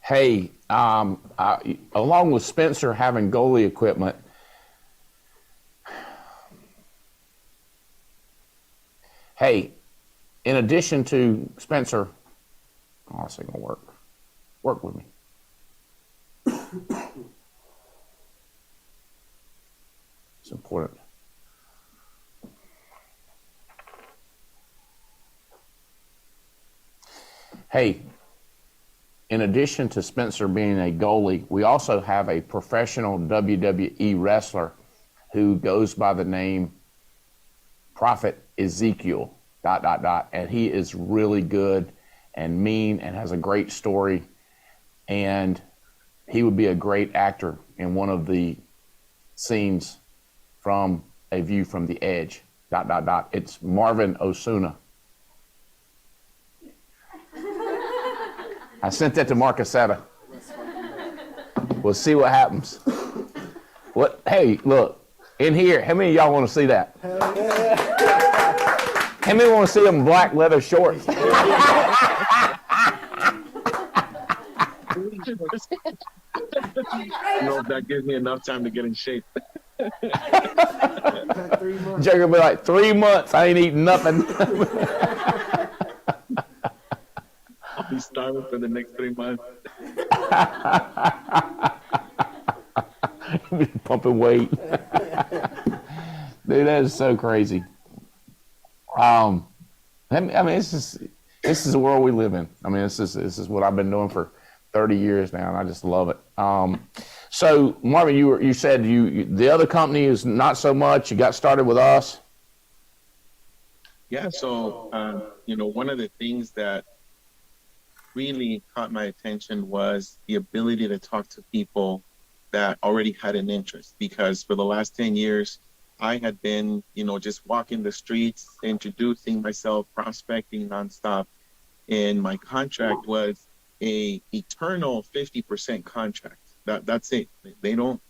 Hey, along with Spencer having goalie equipment, hey, in addition to Spencer, oh, this ain't gonna work with me. It's important. Hey, in addition to Spencer being a goalie, we also have a professional WWE wrestler who goes by the name Prophet Ezekiel, ... And he is really good. and mean and has a great story. And he would be a great actor in one of the scenes from A View from the Edge. ... It's Marvin Osuna. I sent that to Marcusetta. We'll see what happens. What? Hey, look, in here, how many of y'all want to see that? How many want to see them black leather shorts? I don't know if that gives me enough time to get in shape. Jake will be like, 3 months, I ain't eating nothing. I'll be starving for the next 3 months. Pumping weight. Dude, that is so crazy. I mean, this is the world we live in. I mean, this is what I've been doing for 30 years now, and I just love it. So, Marvin, you said the other company is not so much. You got started with us. Yeah. So, one of the things that really caught my attention was the ability to talk to people that already had an interest, because for the last 10 years, I had been, just walking the streets, introducing myself, prospecting nonstop. And my contract was a eternal 50% contract. That's it. They don't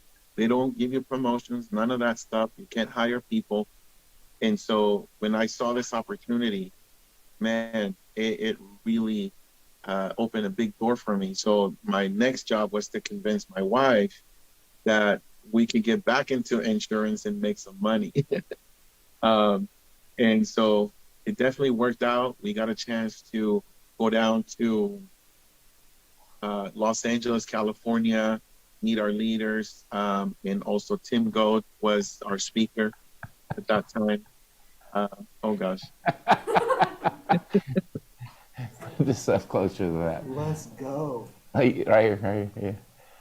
give you promotions, none of that stuff. You can't hire people. And so when I saw this opportunity, man, it really opened a big door for me. So my next job was to convince my wife that we could get back into insurance and make some money. And so it definitely worked out. We got a chance to go down to Los Angeles, California, meet our leaders. And also Tim Goad was our speaker at that time. Oh gosh. Just stuff closer to that. Let's go. Hey, right here, yeah.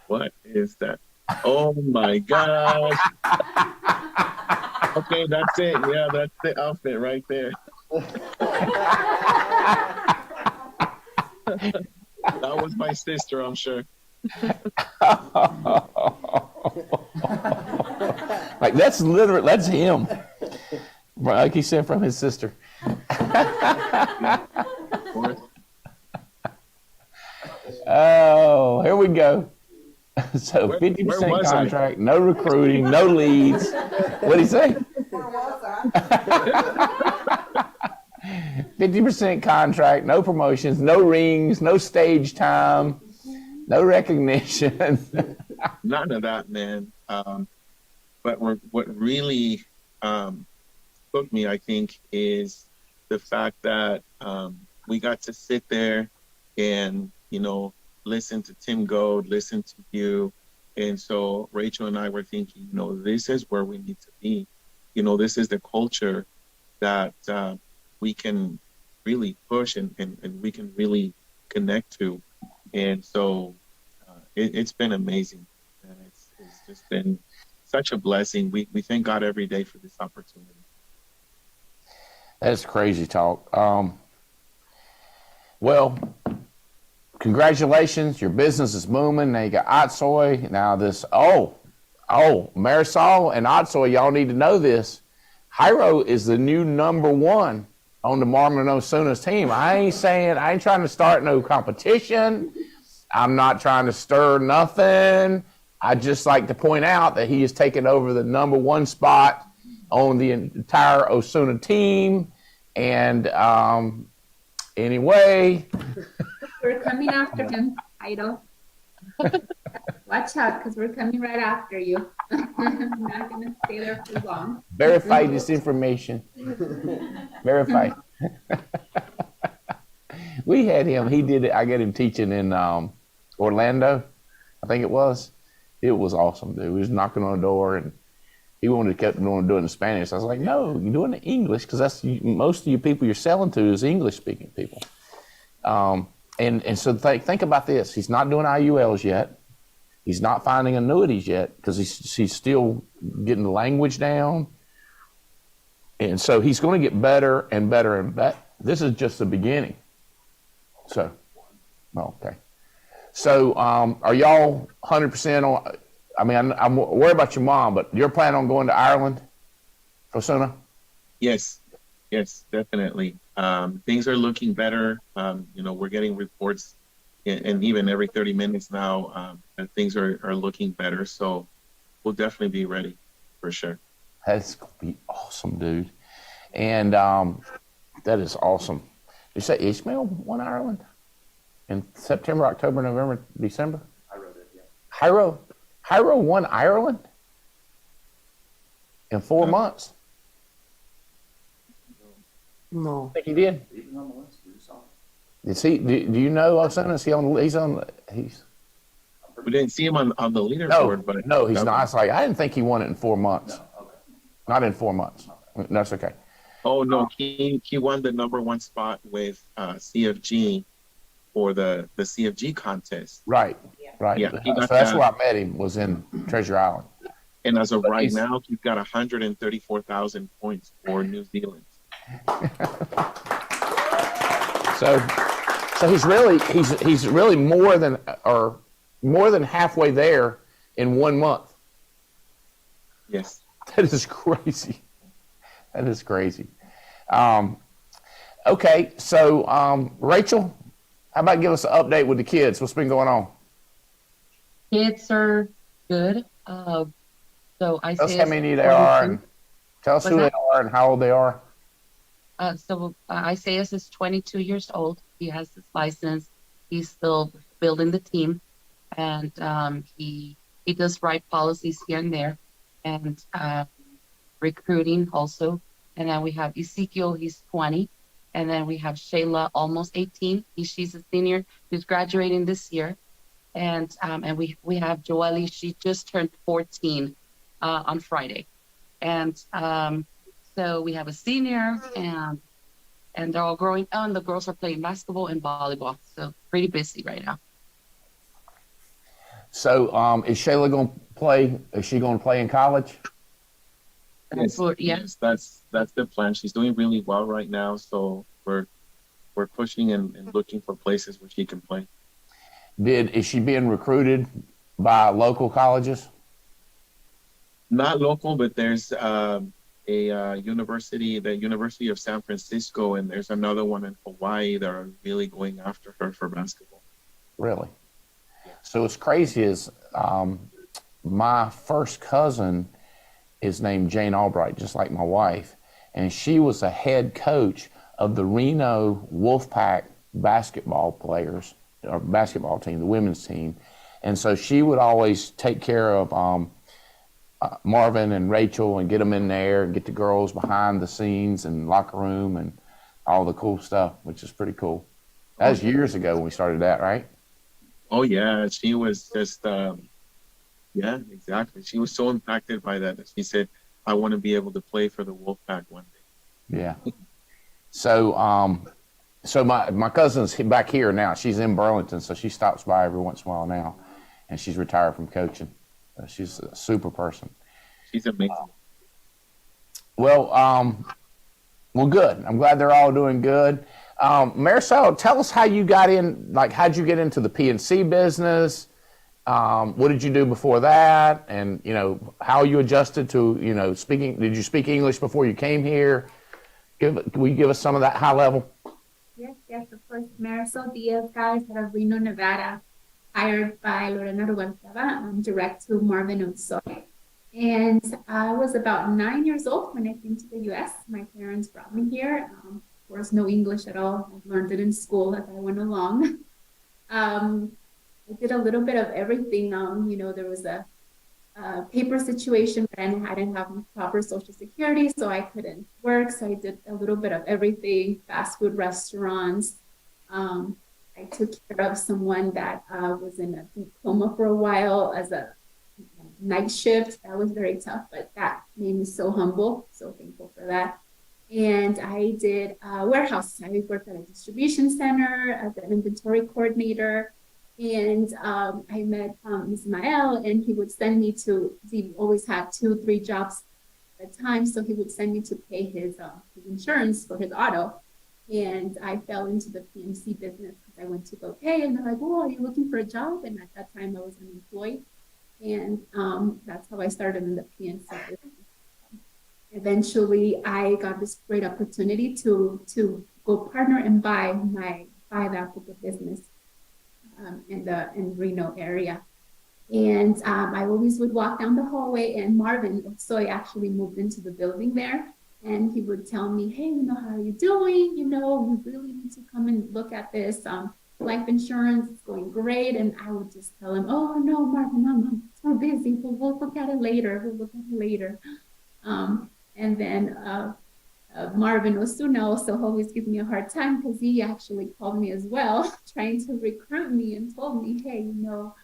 What is that? Oh my gosh. Okay, that's it. Yeah, that's the outfit right there. That was my sister, I'm sure. Like, that's literally, that's him. Like he said, from his sister. Oh, here we go. So 50% contract, no recruiting, no leads. What'd he say? 50% contract, no promotions, no rings, no stage time, no recognition. None of that, man. But what really took me, I think, is the fact that we got to sit there and, listen to Tim Goad, listen to you. And so Rachel and I were thinking, this is where we need to be. This is the culture that we can really push and we can really connect to. And so it's been amazing. And it's just been such a blessing. We thank God every day for this opportunity. That's crazy talk. Well, congratulations. Your business is booming. Now you got Otsoy. Now this, Marisol and Otsoy, y'all need to know this. Jairo is the new #1 on the Marvin Osuna's team. I ain't trying to start no competition. I'm not trying to stir nothing. I just like to point out that he has taken over the #1 spot on the entire Osuna team. And anyway. We're coming after him, Jairo. Watch out, because we're coming right after you. I'm not going to stay there too long. Verify this information. Verify. We had him. He did it. I got him teaching in Orlando, I think it was. It was awesome, dude. We was knocking on the door, and he wanted to keep doing it in Spanish. I was like, no, you're doing it in English, because that's most of you people you're selling to is English-speaking people. And so think about this. He's not doing IULs yet. He's not finding annuities yet because he's still getting the language down. And so he's going to get better and better and better. This is just the beginning. So, oh, okay. So, are y'all 100% on? I mean, I'm worried about your mom, but you're planning on going to Ireland for Suna? Yes, yes, definitely. Things are looking better. We're getting reports, and even every 30 minutes now, that things are looking better. So we'll definitely be ready for sure. That's gonna be awesome, dude. And that is awesome. Did you say Ishmael won Ireland in September, October, November, December? Hyro won Ireland in 4 months. No. I think he did. Is he? Do you know Osuna? Is he on? He's. We didn't see him on the No, leaderboard, but no, he's not. It's like I didn't think he won it in 4 months. Not in 4 months. No, that's okay. Oh no, he won the #1 spot with CFG for the CFG contest. Right, right. Yeah, he So got that's that. where I met him. Was in Treasure Island. And as of But right he's- now, he's got 134,000 points for New Zealand. So he's really more than halfway there in 1 month. Yes. That is crazy. That is crazy. Okay, so Rachel, how about give us an update with the kids? What's been going on? Kids are good. So I Tell us say how many there are, and tell us What's who they that? are and how old they are. Isaias is 22 years old. He has his license. He's still building the team, and he does write policies here and there, and recruiting also. And then we have Ezekiel. He's 20, and then we have Shayla, almost 18. She's a senior. She's graduating this year, and we have Joelle. She just turned 14 on Friday, and so we have a senior, and they're all growing. Oh, and the girls are playing basketball and volleyball. So pretty busy right now. So is Shayla going to play? Is she going to play in college? Yes, that's the plan. She's doing really well right now, so we're pushing and looking for places where she can play. Is she being recruited by local colleges? Not local, but there's a university, the University of San Francisco, and there's another one in Hawaii that are really going after her for basketball. Really? So what's crazy is my first cousin is named Jane Albright, just like my wife, and she was a head coach of the Reno Wolfpack basketball players, or basketball team, the women's team. And so she would always take care of Marvin and Rachel and get them in there and get the girls behind the scenes and locker room and all the cool stuff, which is pretty cool. That was years ago when we started that, right? Oh yeah, she was just yeah, exactly. She was so impacted by that she said, "I want to be able to play for the Wolfpack one day." Yeah. So so my cousin's back here now. She's in Burlington, so she stops by every once in a while now, and she's retired from coaching. She's a super person. She's amazing. Well, good. I'm glad they're all doing good. Marisol, tell us how you got in. Like, how'd you get into the PNC business? What did you do before that? And how you adjusted to speaking. Did you speak English before you came here? Will you give us some of that high level? Yes, of course. Marisol Diaz, guys, out of Reno, Nevada, hired by Lorena Rubalcaba, direct to Marvin Unsoy. And I was about 9 years old when I came to the U.S. My parents brought me here. Of course, no English at all. I learned it in school as I went along. I did a little bit of everything. There was a paper situation, but I didn't have proper Social Security, so I couldn't work. So I did a little bit of everything, fast food restaurants. I took care of someone that was in a diploma for a while as a night shift. That was very tough, but that made me so humble, so thankful for that. And I did warehouse. I worked at a distribution center as an inventory coordinator. And I met Ismael, and he would send me he always had 2-3 jobs at a time. So he would send me to pay his insurance for his auto. And I fell into the PNC business because I went to go pay, and they're like, "Oh, are you looking for a job?" And at that time, I was unemployed, and that's how I started in the PNC business. Eventually, I got this great opportunity to go partner and buy that book of business in Reno area. And I always would walk down the hallway, and Marvin Soy actually moved into the building there. And he would tell me, "Hey, how are you doing? You really need to come and look at this. Life insurance is going great." And I would just tell him, "Oh, no, Marvin, I'm so busy. We'll look at it later. We'll look at it later." And then Marvin Osuna also always gives me a hard time because he actually called me as well, trying to recruit me and told me, "Hey, are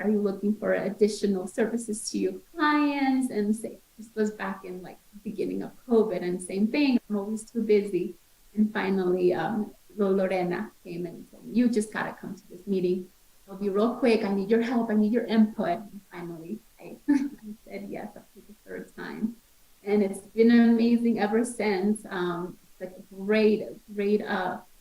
you looking for additional services to your clients?" And say, this was back in like the beginning of COVID, and same thing, I'm always too busy. And finally, Lorena came and told me, "You just gotta come to this meeting. It'll be real quick. I need your help. I need your input." And finally, I said yes after the third time. And it's been amazing ever since. It's like a great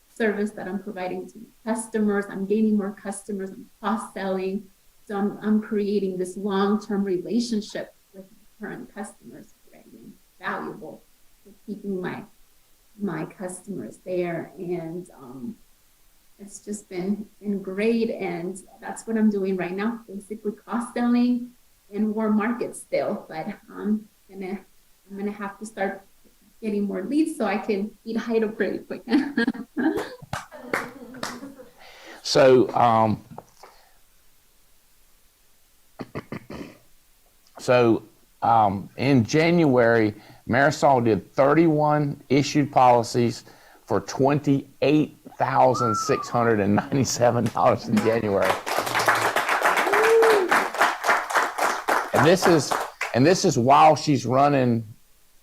service that I'm providing to customers. I'm gaining more customers. I'm cross-selling. So I'm creating this long-term relationship with current customers already, and valuable for keeping my customers there. And it's just been great. And that's what I'm doing right now, basically cross-selling in warm markets still. But I'm gonna have to start getting more leads so I can eat Hydro pretty quick. In January, Marisol did 31 issued policies for $28,697 in January. And this is while she's running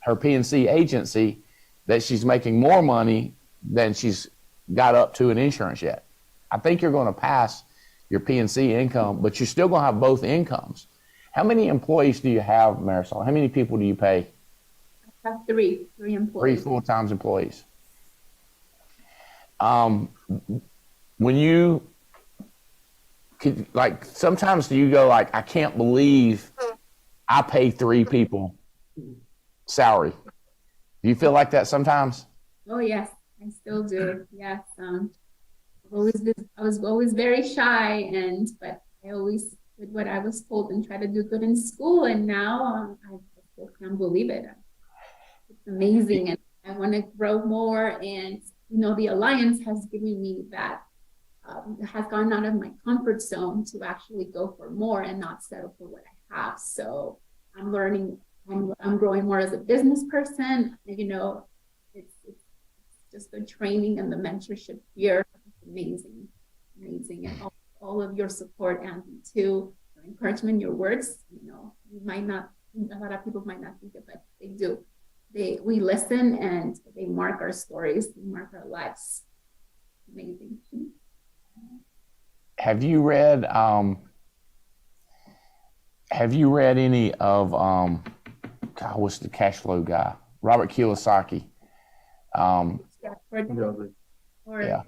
her PNC agency, that she's making more money than she's got up to in insurance yet. I think you're going to pass your PNC income, but you're still going to have both incomes. How many employees do you have, Marisol? How many people do you pay? I have three employees. 3 full-time employees. When you could, like, sometimes do you go like, "I can't believe I pay 3 people salary"? Do you feel like that sometimes? Oh yes, I still do. Yes. I was always very shy, but I always did what I was told and try to do good in school. And now I still can't believe it. It's amazing, and I want to grow more. And the Alliance has given me that, has gone out of my comfort zone to actually go for more and not settle for what I have. So I'm learning. I'm growing more as a business person. It's just the training and the mentorship here. It's amazing. And all of your support, Andy, too, your encouragement, your words. You might not, a lot of people might not think it, but they do. We listen, and they mark our stories, they mark our lives. Amazing. Have you read any of what's the cash flow guy? Robert Kiyosaki. Yeah.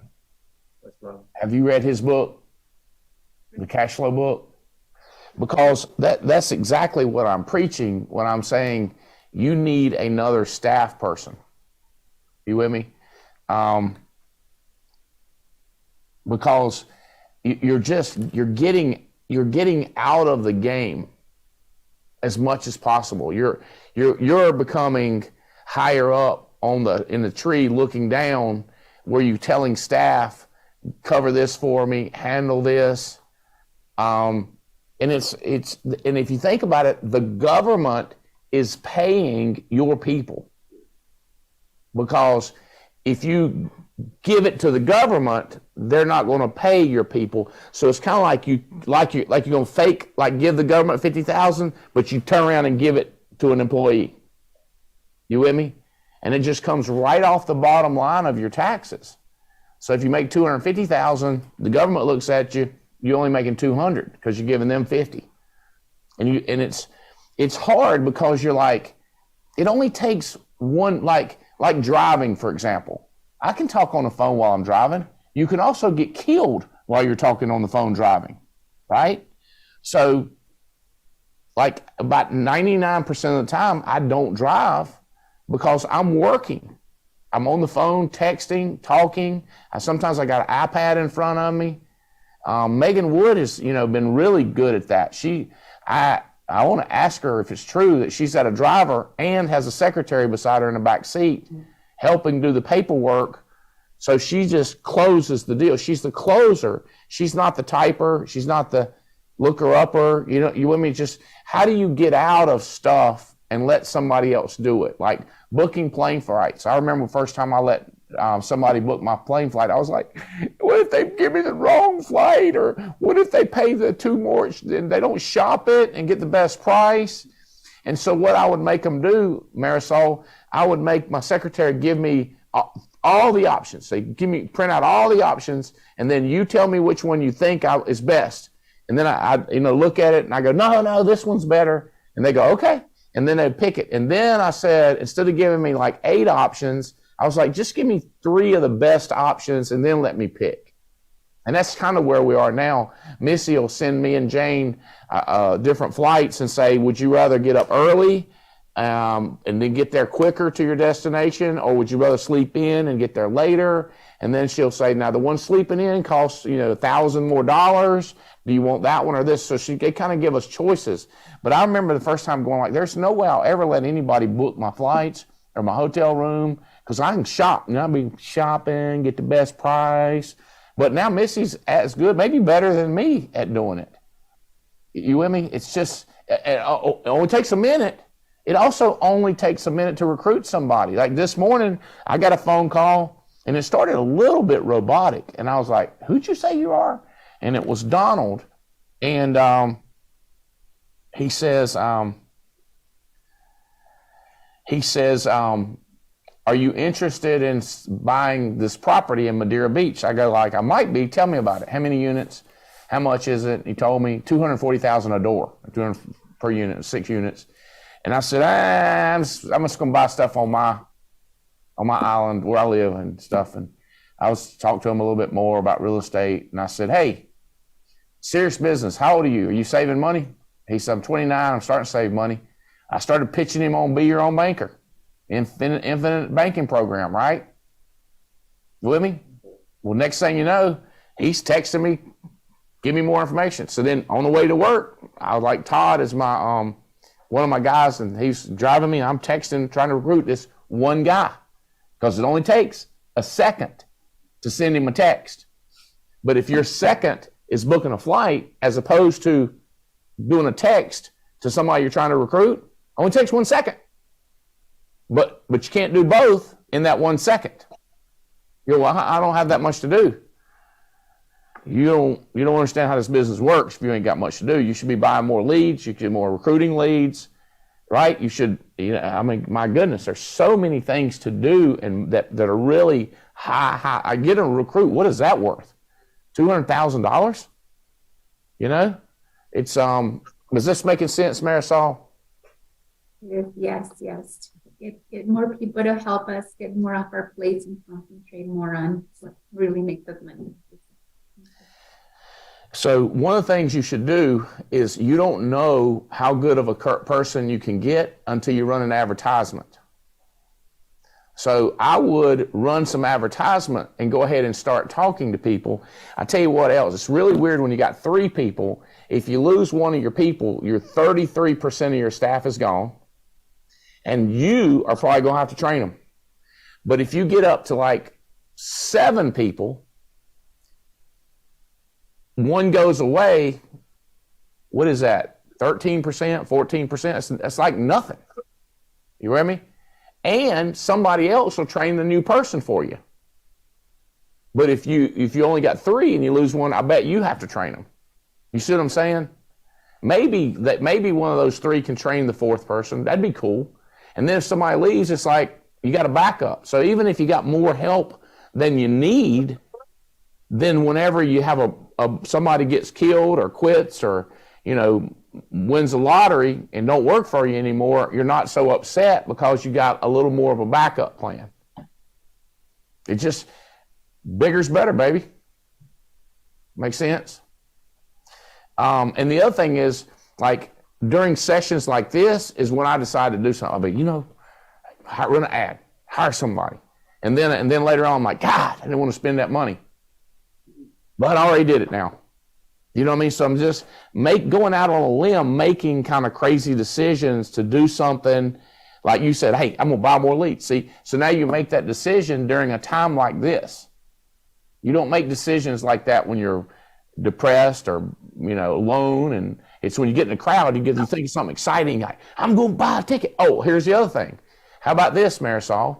Have you read his book, the cash flow book? Because that's exactly what I'm preaching when I'm saying you need another staff person. You with me? Because you're getting out of the game as much as possible. You're becoming higher up in the tree, looking down, where you're telling staff, "Cover this for me, handle this." And if you think about it, the government is paying your people, because if you give it to the government, they're not going to pay your people. So it's kind of like you're going to fake, like give the government $50,000, but you turn around and give it to an employee. You with me? And it just comes right off the bottom line of your taxes. So if you make $250,000, the government looks at you, you're only making $200 because you're giving them $50. And it's hard because you're like, it only takes one, like driving, for example. I can talk on the phone while I'm driving. You can also get killed while you're talking on the phone driving, right? So like about 99% of the time, I don't drive because I'm working. I'm on the phone, texting, talking. Sometimes I got an iPad in front of me. Megan Wood has, been really good at that. I want to ask her if it's true that she's got a driver and has a secretary beside her in the back seat helping do the paperwork. So she just closes the deal. She's the closer. She's not the typer. She's not the looker-upper. You with me? Just how do you get out of stuff and let somebody else do it? Like booking plane flights. I remember the first time I let somebody book my plane flight, I was like, what if they give me the wrong flight? Or what if they pay the two more and they don't shop it and get the best price? And so what I would make them do, Marisol, I would make my secretary give me all the options. They print out all the options, and then you tell me which one you think is best. And then I look at it and I go, no, this one's better. And they go, okay. And then they pick it. And then I said, instead of giving me like 8 options, I was like, just give me 3 of the best options and then let me pick. And that's kind of where we are now. Missy will send me and Jane different flights and say, would you rather get up early and then get there quicker to your destination, or would you rather sleep in and get there later? And then she'll say, now the one sleeping in costs $1,000 more. Do you want that one or this? So they kind of give us choices. But I remember the first time going like, there's no way I'll ever let anybody book my flights or my hotel room because I can shop. I'll be shopping, get the best price. But now Missy's as good, maybe better than me at doing it. You with me? It's just, it only takes a minute. It also only takes a minute to recruit somebody. Like this morning, I got a phone call, and it started a little bit robotic. And I was like, who'd you say you are? And it was Donald. And he says, are you interested in buying this property in Madeira Beach? I go like, I might be. Tell me about it. How many units? How much is it? He told me $240,000 a door, 200 per unit, 6 units. And I said, I'm just going to buy stuff on my island where I live and stuff. And I was talking to him a little bit more about real estate. And I said, hey, serious business. How old are you? Are you saving money? He said, I'm 29. I'm starting to save money. I started pitching him on Be Your Own Banker, infinite banking program, right? You with me? Well, next thing you know, he's texting me, give me more information. So then on the way to work, I was like, Todd is my one of my guys, and he's driving me, and I'm texting, trying to recruit this one guy, because it only takes a second to send him a text. But if your second is booking a flight, as opposed to doing a text to somebody you're trying to recruit, only takes 1 second. But you can't do both in that 1 second. Well, I don't have that much to do. You don't understand how this business works if you ain't got much to do. You should be buying more leads. You should get more recruiting leads, right? You should, my goodness, there's so many things to do and that are really high. I get a recruit. What is that worth? $200,000? It's, is this making sense, Marisol? Yes. Get more people to help us get more off our plates and concentrate more on what really makes us money. So one of the things you should do is you don't know how good of a person you can get until you run an advertisement. So I would run some advertisement and go ahead and start talking to people. I tell you what else, it's really weird when you got 3 people. If you lose one of your people, your 33% of your staff is gone, and you are probably going to have to train them. But if you get up to like 7 people, one goes away, what is that? 13%, 14%? That's like nothing. You with me? And somebody else will train the new person for you. But if you only got 3 and you lose one, I bet you have to train them. You see what I'm saying? Maybe one of those 3 can train the 4th person. That'd be cool. And then if somebody leaves, it's like you got a backup. So even if you got more help than you need, then whenever you have somebody gets killed or quits or wins the lottery and don't work for you anymore, you're not so upset because you got a little more of a backup plan. It just, bigger's better, baby. Make sense? And the other thing is, like, during sessions like this is when I decide to do something. I'll be, you know, run an ad, hire somebody. And then later on, I'm like, God, I didn't want to spend that money. But I already did it now. You know what I mean? So I'm just going out on a limb, making kind of crazy decisions to do something. Like you said, hey, I'm going to buy more leads. See, so now you make that decision during a time like this. You don't make decisions like that when you're depressed or, you know, alone. And it's when you get in a crowd, you think of something exciting, like, I'm going to buy a ticket. Oh, here's the other thing. How about this, Marisol?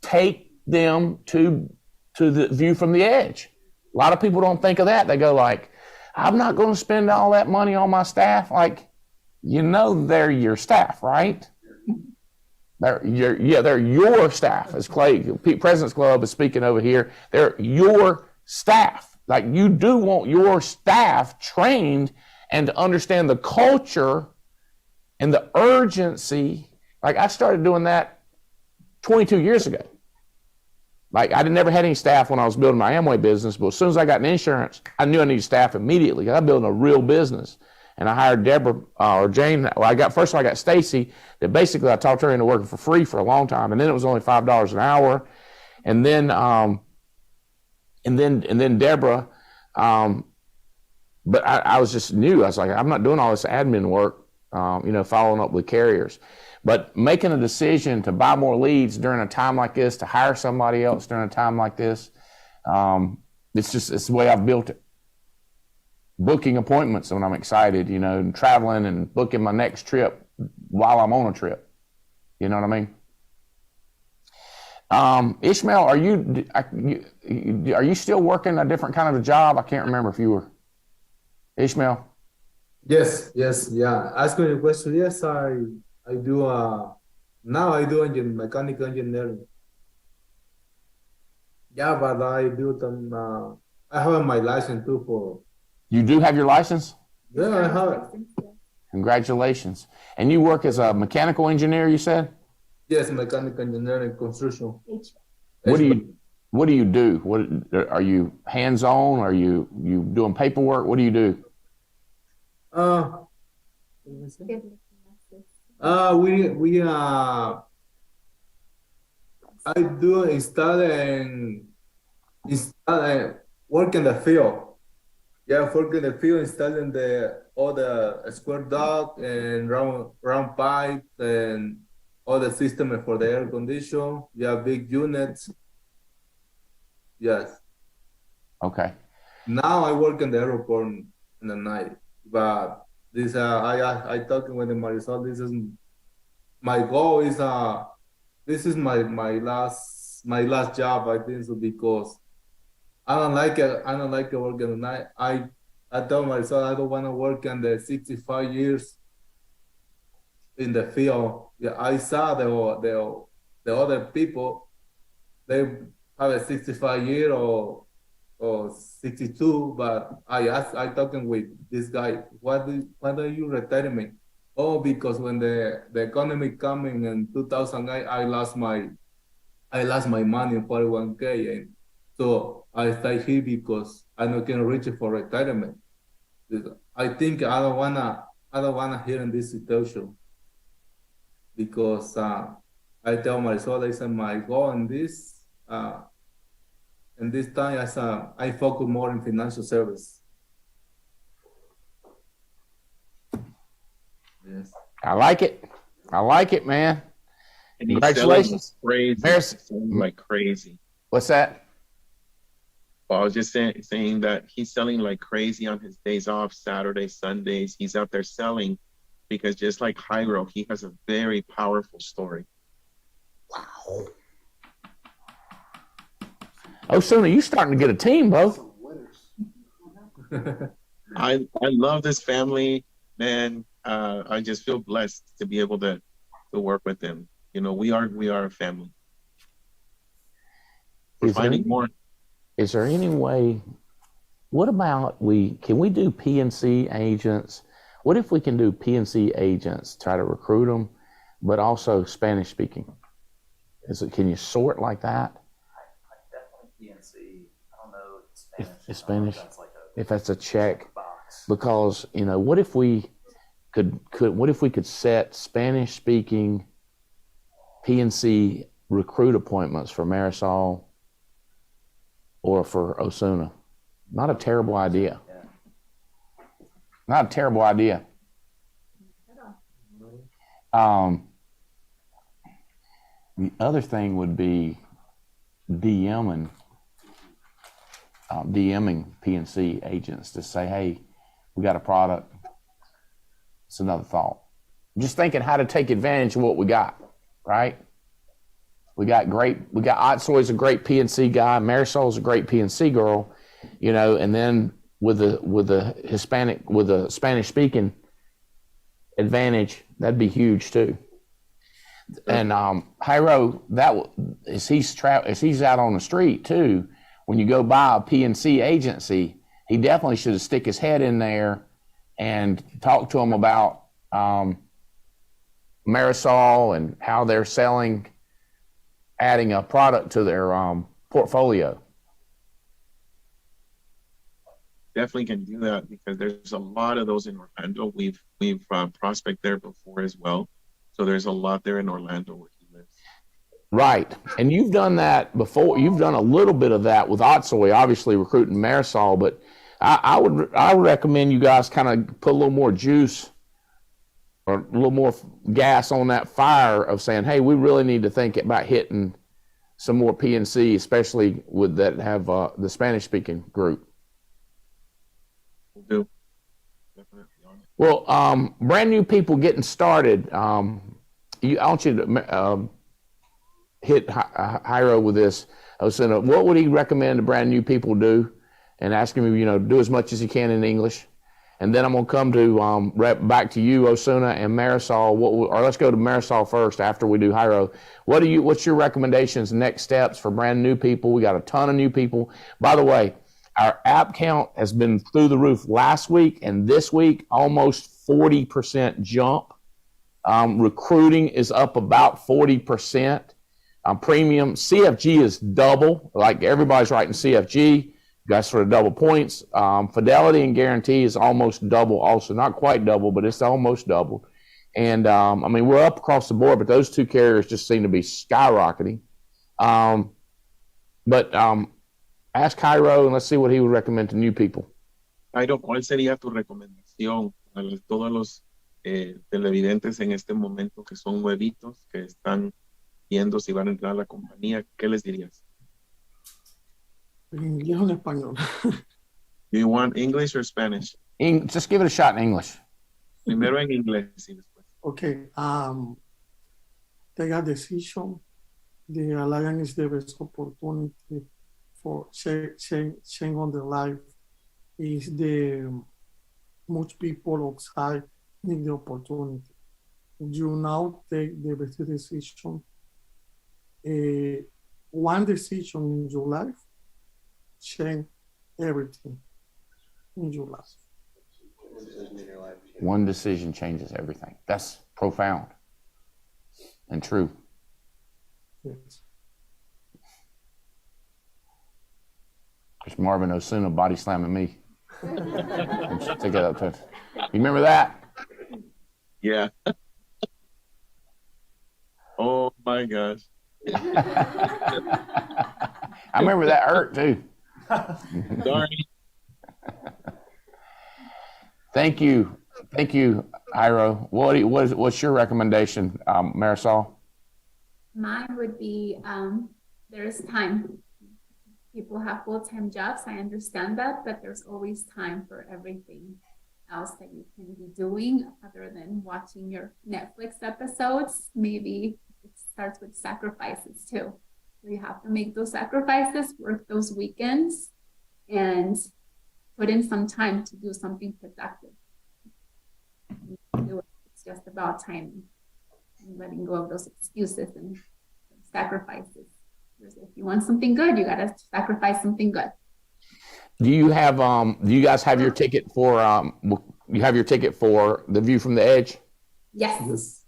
Take them to the view from the edge. A lot of people don't think of that. They go like, I'm not going to spend all that money on my staff. Like, you know, they're your staff, right? They're your staff. As Clay, President's Club is speaking over here. They're your staff. Like, you do want your staff trained and to understand the culture and the urgency. Like, I started doing that 22 years ago. Like, I never had any staff when I was building my Amway business, but as soon as I got an insurance, I knew I needed staff immediately. I'm building a real business. And I hired Deborah or Jane. Well, I got Stacy, that basically I talked her into working for free for a long time. And then it was only $5 an hour. And then Deborah, but I was just new. I was like, I'm not doing all this admin work, you know, following up with carriers. But making a decision to buy more leads during a time like this, to hire somebody else during a time like this, it's the way I've built it. Booking appointments when I'm excited, you know, and traveling and booking my next trip while I'm on a trip. You know what I mean? Ishmael, are you still working a different kind of a job? I can't remember if you were. Ishmael? Yes, yeah. Asking the question, yes, I do, now I do mechanical engineering. Yeah, but I do them, I have my license too for. You do have your license? Yeah, I have it. Congratulations. And you work as a mechanical engineer, you said? Yes, mechanical engineering construction. What do you do? What are you hands-on? Are you doing paperwork? What do you do? I do install work in the field. Yeah, work in the field, installing all the square duct and round pipe and all the system for the air condition. Yeah, big units. Yes. Okay. Now I work in the airport in the night, but this I talking with the Marisol. This is my goal. This is my last job. I think so, because I don't like it. I don't like working at night. I told myself I don't want to work in the 65 years in the field. Yeah, I saw the other people. They have a 65 year or 62, but I talking with this guy. Why do you retire me? Oh, because when the economy coming in 2008, I lost my money in 401k, and so I stay here because I not can reach it for retirement. I think I don't wanna here in this situation, because I tell myself I said my goal in this time I focus more in financial service. Yes. I like it, man. And he's Congratulations. Selling like crazy. What's that? Well, I was just saying that he's selling like crazy on his days off, Saturdays, Sundays. He's out there selling because just like Jairo, he has a very powerful story. Wow. Oh, Suna, you starting to get a team, bro. I love this family, man. I just feel blessed to be able to work with them. You know, we are a family. We're finding more. Is there any way, what about can we do PNC agents? What if we can do PNC agents, try to recruit them, but also Spanish speaking? Can you sort like that? PNC. I don't know If Spanish. it's I don't know Spanish, that's like if that's a check, box. because what if we could set Spanish speaking PNC recruit appointments for Marisol or for Osuna? Not a terrible idea. Yeah. Not a terrible idea. The other thing would be DMing PNC agents to say, hey, we got a product. It's another thought. Just thinking how to take advantage of what we got, right? We got Otsoy's a great PNC guy. Marisol's a great PNC girl, and then with the Hispanic, with the Spanish speaking advantage, that'd be huge too. And Jairo, as he's out on the street too, when you go by a PNC agency, he definitely should stick his head in there and talk to them about Marisol and how they're adding a product to their portfolio. Definitely can do that because there's a lot of those in Orlando. We've prospect there before as well, so there's a lot there in Orlando where he lives. Right, and you've done that before. You've done a little bit of that with Otsoy, obviously recruiting Marisol, but I would recommend you guys kind of put a little more juice or a little more gas on that fire of saying, hey, we really need to think about hitting some more PNC, especially with that have the Spanish speaking group. We'll do. Definitely on it. Well, brand new people getting started. I want you to hit Jairo with this. What would he recommend the brand new people do? And ask him, do as much as he can in English. And then I'm going to come to back to you, Osuna, and Marisol. Or let's go to Marisol first after we do Jairo. What's your recommendations, next steps for brand new people? We got a ton of new people. By the way, our app count has been through the roof last week and this week, almost 40% jump. Recruiting is up about 40%. Premium CFG is double, like everybody's writing CFG. Guys for the double points. Fidelity and guarantee is almost double also. Not quite double, but it's almost double. And we're up across the board, but those two carriers just seem to be skyrocketing. But ask Jairo and let's see what he would recommend to new people. Jairo, ¿cuál sería tu recomendación a todos los televidentes en este momento que son nuevitos, que están viendo si van a entrar a la compañía? ¿Qué les dirías? En inglés o en español. Do you want English or Spanish? Just give it a shot in English. Primero en inglés y después. Okay. Take a decision. The alliance is the best opportunity for change on the life. Is the much people outside need the opportunity. You now take the best decision. One decision in your life change everything in your life. One decision changes everything. That's profound and true. Yes. There's Marvin Osuna body slamming me. Take that up to. You remember that? Yeah. Oh my gosh. I remember that hurt too. Sorry. Thank you, Jairo. What's your recommendation, Marisol? Mine would be there's time. People have full-time jobs. I understand that, but there's always time for everything else that you can be doing other than watching your Netflix episodes. Maybe it starts with sacrifices too. So you have to make those sacrifices, work those weekends, and put in some time to do something productive. It's just about timing and letting go of those excuses and sacrifices. If you want something good, you gotta sacrifice something good. Do you guys have your ticket for you have your ticket for The View from the Edge? Yes.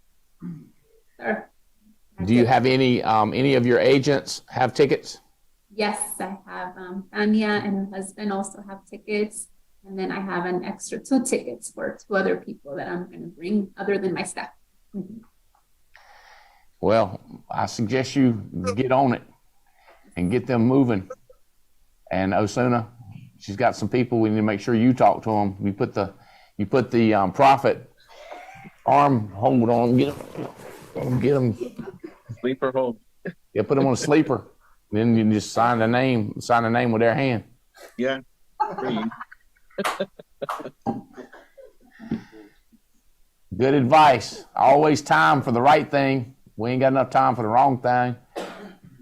Sure. Do you have any of your agents have tickets? Yes, I have Tanya and her husband also have tickets. And then I have an extra 2 tickets for 2 other people that I'm going to bring other than my staff. Well, I suggest you get on it and get them moving. And Osuna, she's got some people. We need to make sure you talk to them. You put the prophet arm hold on, get them. Sleeper hold. Yeah, put them on a sleeper. Then you can just sign the name with their hand. Yeah. Free. Good advice. Always time for the right thing. We ain't got enough time for the wrong thing.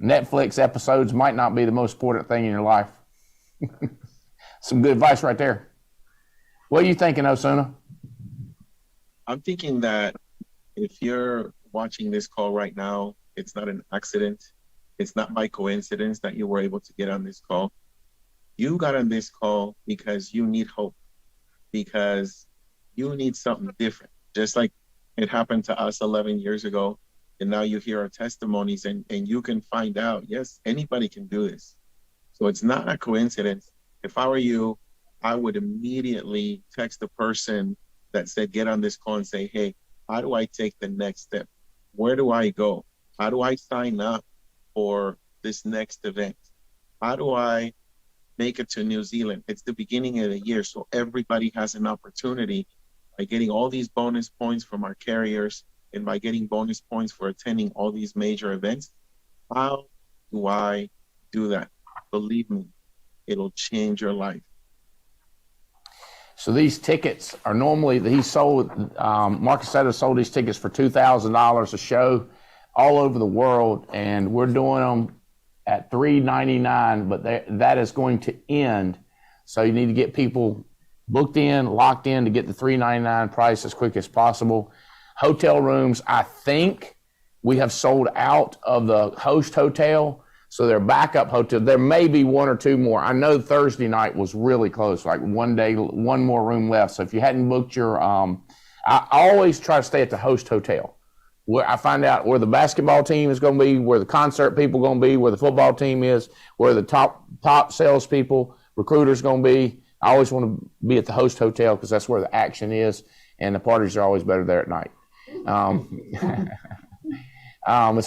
Netflix episodes might not be the most important thing in your life. Some good advice right there. What are you thinking, Osuna? I'm thinking that if you're watching this call right now, it's not an accident. It's not by coincidence that you were able to get on this call. You got on this call because you need hope, because you need something different. Just like it happened to us 11 years ago. And now you hear our testimonies and you can find out, yes, anybody can do this. So it's not a coincidence. If I were you, I would immediately text the person that said, get on this call and say, hey, how do I take the next step? Where do I go? How do I sign up for this next event? How do I make it to New Zealand? It's the beginning of the year, so everybody has an opportunity by getting all these bonus points from our carriers and by getting bonus points for attending all these major events. How do I do that? Believe me, it'll change your life. So these tickets are normally, he sold, Marcus Soto sold these tickets for $2,000 a show all over the world, and we're doing them at $399, but that is going to end. So you need to get people booked in, locked in to get the $399 price as quick as possible. Hotel rooms, I think we have sold out of the host hotel. So their backup hotel, there may be 1 or 2 more. I know Thursday night was really close, like 1 more room left. So if you hadn't booked your, I always try to stay at the host hotel, where I find out where the basketball team is going to be, where the concert people are going to be, where the football team is, where the top salespeople, recruiters going to be. I always want to be at the host hotel because that's where the action is, and the parties are always better there at night. It's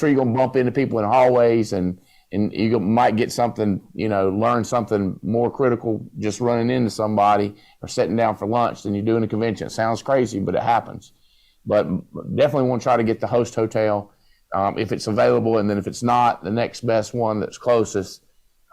where you're going to bump into people in the hallways, and you might get something, learn something more critical just running into somebody or sitting down for lunch than you do in a convention. It sounds crazy, but it happens. But definitely want to try to get the host hotel if it's available, and then if it's not, the next best one that's closest.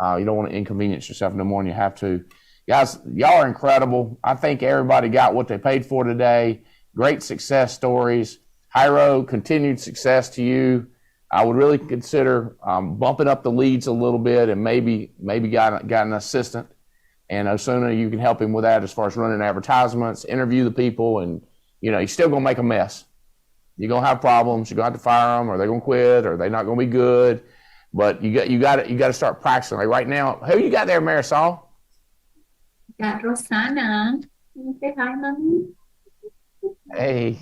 You don't want to inconvenience yourself no more than you have to. Guys, y'all are incredible. I think everybody got what they paid for today. Great success stories. Jairo, continued success to you. I would really consider bumping up the leads a little bit and maybe got an assistant. And Osuna, you can help him with that as far as running advertisements, interview the people, and you're still gonna make a mess. You're gonna have problems. You're gonna have to fire them, or they're gonna quit, or they're not gonna be good. But you got to start practicing. Like right now, who you got there, Marisol? Got Rosana. Say hi, mommy. Hey.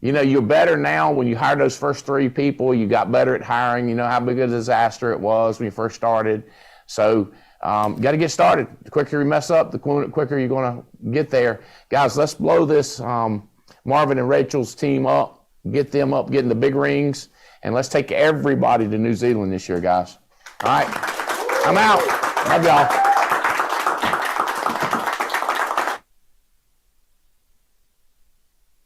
You're better now. When you hire those first 3 people, you got better at hiring. You know how big a disaster it was when you first started. So got to get started. The quicker you mess up, the quicker you're going to get there. Guys, let's blow this Marvin and Rachel's team up, get them up, get in the big rings, and let's take everybody to New Zealand this year, guys. All right. I'm out. Love y'all.